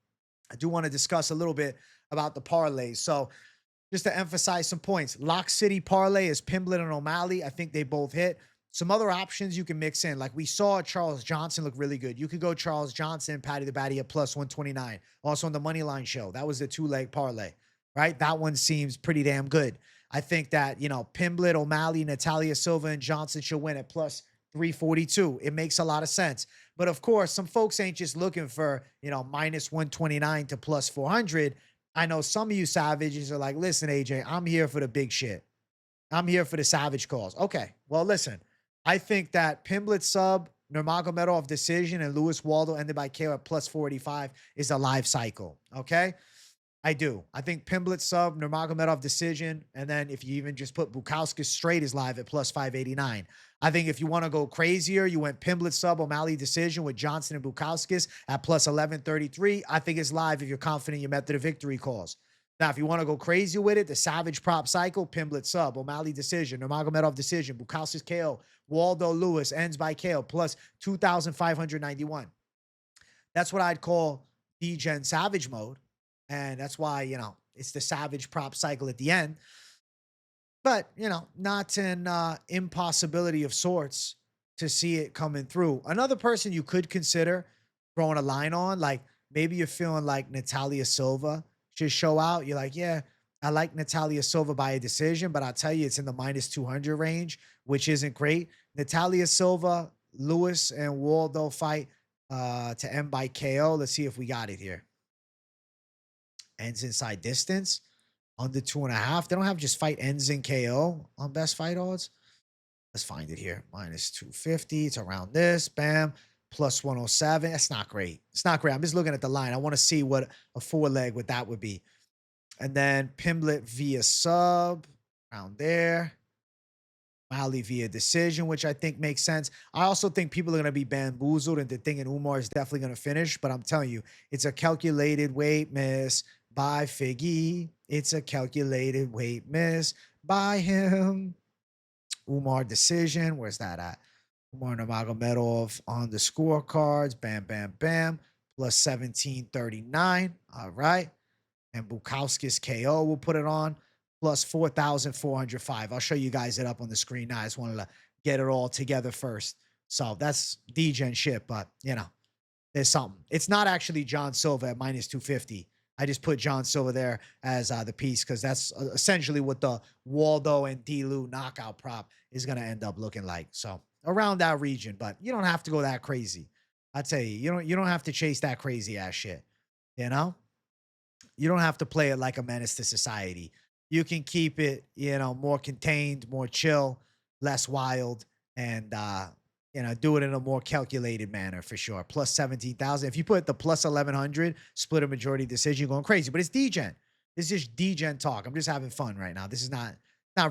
I do want to discuss a little bit about the parlays. So just to emphasize some points, Lock City parlay is Pimblett and O'Malley. I think they both hit. some other options you can mix in. Like we saw Charles Johnson look really good. You could go Charles Johnson, Paddy the Baddy at plus 129. Also on the money line show. That was the 2-leg parlay, right? That one seems pretty damn good. I think that, Pimblett, O'Malley, Natália, Silva, and Johnson should win at plus 342. It makes a lot of sense. But of course, some folks ain't just looking for, minus 129 to plus 400. I know some of you savages are like, listen, AJ, I'm here for the big shit. I'm here for the savage calls. Okay, well, listen. I think that Pimblett sub, Nurmagomedov decision, and Lewis Waldo ended by KO at plus 485 is a live cycle, okay? I do. I think Pimblett sub, Nurmagomedov decision, and then if you even just put Bukauskas straight is live at plus 589. I think if you want to go crazier, you went Pimblett sub, O'Malley decision with Johnson and Bukauskas at plus 1133. I think it's live if you're confident your method of victory calls. Now, if you want to go crazy with it, the savage prop cycle, Pimblett sub, O'Malley decision, Nurmagomedov decision, Bukauskas KO, Waldo Lewis ends by KO plus 2,591. That's what I'd call D-Gen savage mode. And that's why, it's the savage prop cycle at the end. But, not an impossibility of sorts to see it coming through. Another person you could consider throwing a line on, like maybe you're feeling like Natália Silva should show out. You're like, yeah, I like Natália Silva by a decision, but I'll tell you, it's in the minus 200 range, which isn't great. Natália Silva, Lewis, and Waldo fight to end by KO. Let's see if we got it here. Ends inside distance, under 2.5. They don't have just fight ends in KO on best fight odds. Let's find it here. Minus 250. It's around this. Bam. Plus 107. That's not great. It's not great. I'm just looking at the line. I want to see what a 4-leg with that would be. And then Pimblett via sub around there. Mali via decision, which I think makes sense. I also think people are going to be bamboozled into thinking Umar is definitely going to finish. But I'm telling you, it's a calculated weight miss by Figgy. It's a calculated weight miss by him. Umar decision. Where's that at? Umar Nurmagomedov on the scorecards. Bam, bam, bam. Plus 1739. All right. And Bukauskas KO will put it on. Plus 4,405. I'll show you guys it up on the screen now. I just wanted to get it all together first. So that's D-Gen shit, but, there's something. It's not actually John Silva at minus 250. I just put John Silva there as the piece because that's essentially what the Waldo and D-Lou knockout prop is going to end up looking like. So around that region, but you don't have to go that crazy. I tell you, you don't have to chase that crazy ass shit. You don't have to play it like a menace to society. You can keep it, more contained, more chill, less wild, and do it in a more calculated manner for sure. Plus 17,000. If you put the plus 1,100, split a majority decision, you're going crazy. But it's D-Gen. This is D-Gen talk. I'm just having fun right now. This is not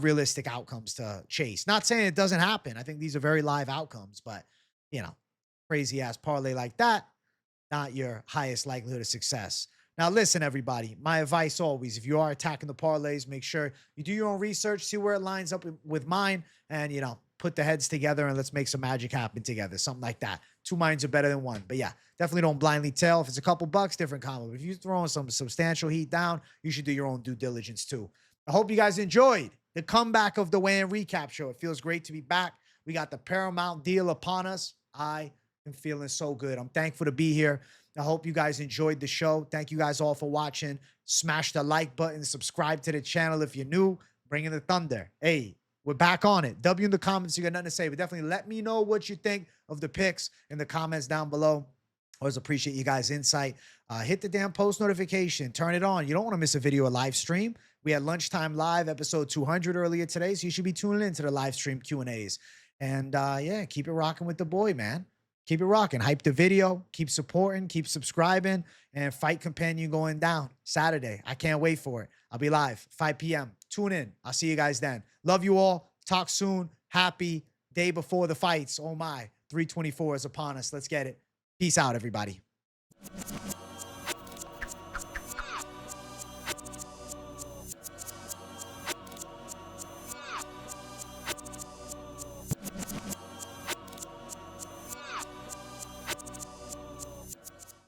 realistic outcomes to chase. Not saying it doesn't happen. I think these are very live outcomes, but crazy ass parlay like that, not your highest likelihood of success. Now, listen, everybody, my advice always, if you are attacking the parlays, make sure you do your own research, see where it lines up with mine, and, put the heads together and let's make some magic happen together. Something like that. Two minds are better than one. But yeah, definitely don't blindly tell. If it's a couple bucks, different combo. But if you're throwing some substantial heat down, you should do your own due diligence too. I hope you guys enjoyed the comeback of the Weigh-In Recap Show. It feels great to be back. We got the Paramount deal upon us. I am feeling so good. I'm thankful to be here. I hope you guys enjoyed the show. Thank you guys all for watching. Smash the like button. Subscribe to the channel if you're new. Bringing the thunder. Hey, we're back on it. W in the comments. You got nothing to say, but definitely let me know what you think of the picks in the comments down below. Always appreciate you guys' insight. Hit the damn post notification. Turn it on. You don't want to miss a video or live stream. We had Lunchtime Live, episode 200 earlier today, so you should be tuning into the live stream Q&As. And yeah, keep it rocking with the boy, man. Keep it rocking. Hype the video. Keep supporting. Keep subscribing. And Fight Companion going down Saturday. I can't wait for it. I'll be live 5 p.m. Tune in. I'll see you guys then. Love you all. Talk soon. Happy day before the fights. Oh my. 324 is upon us. Let's get it. Peace out, everybody.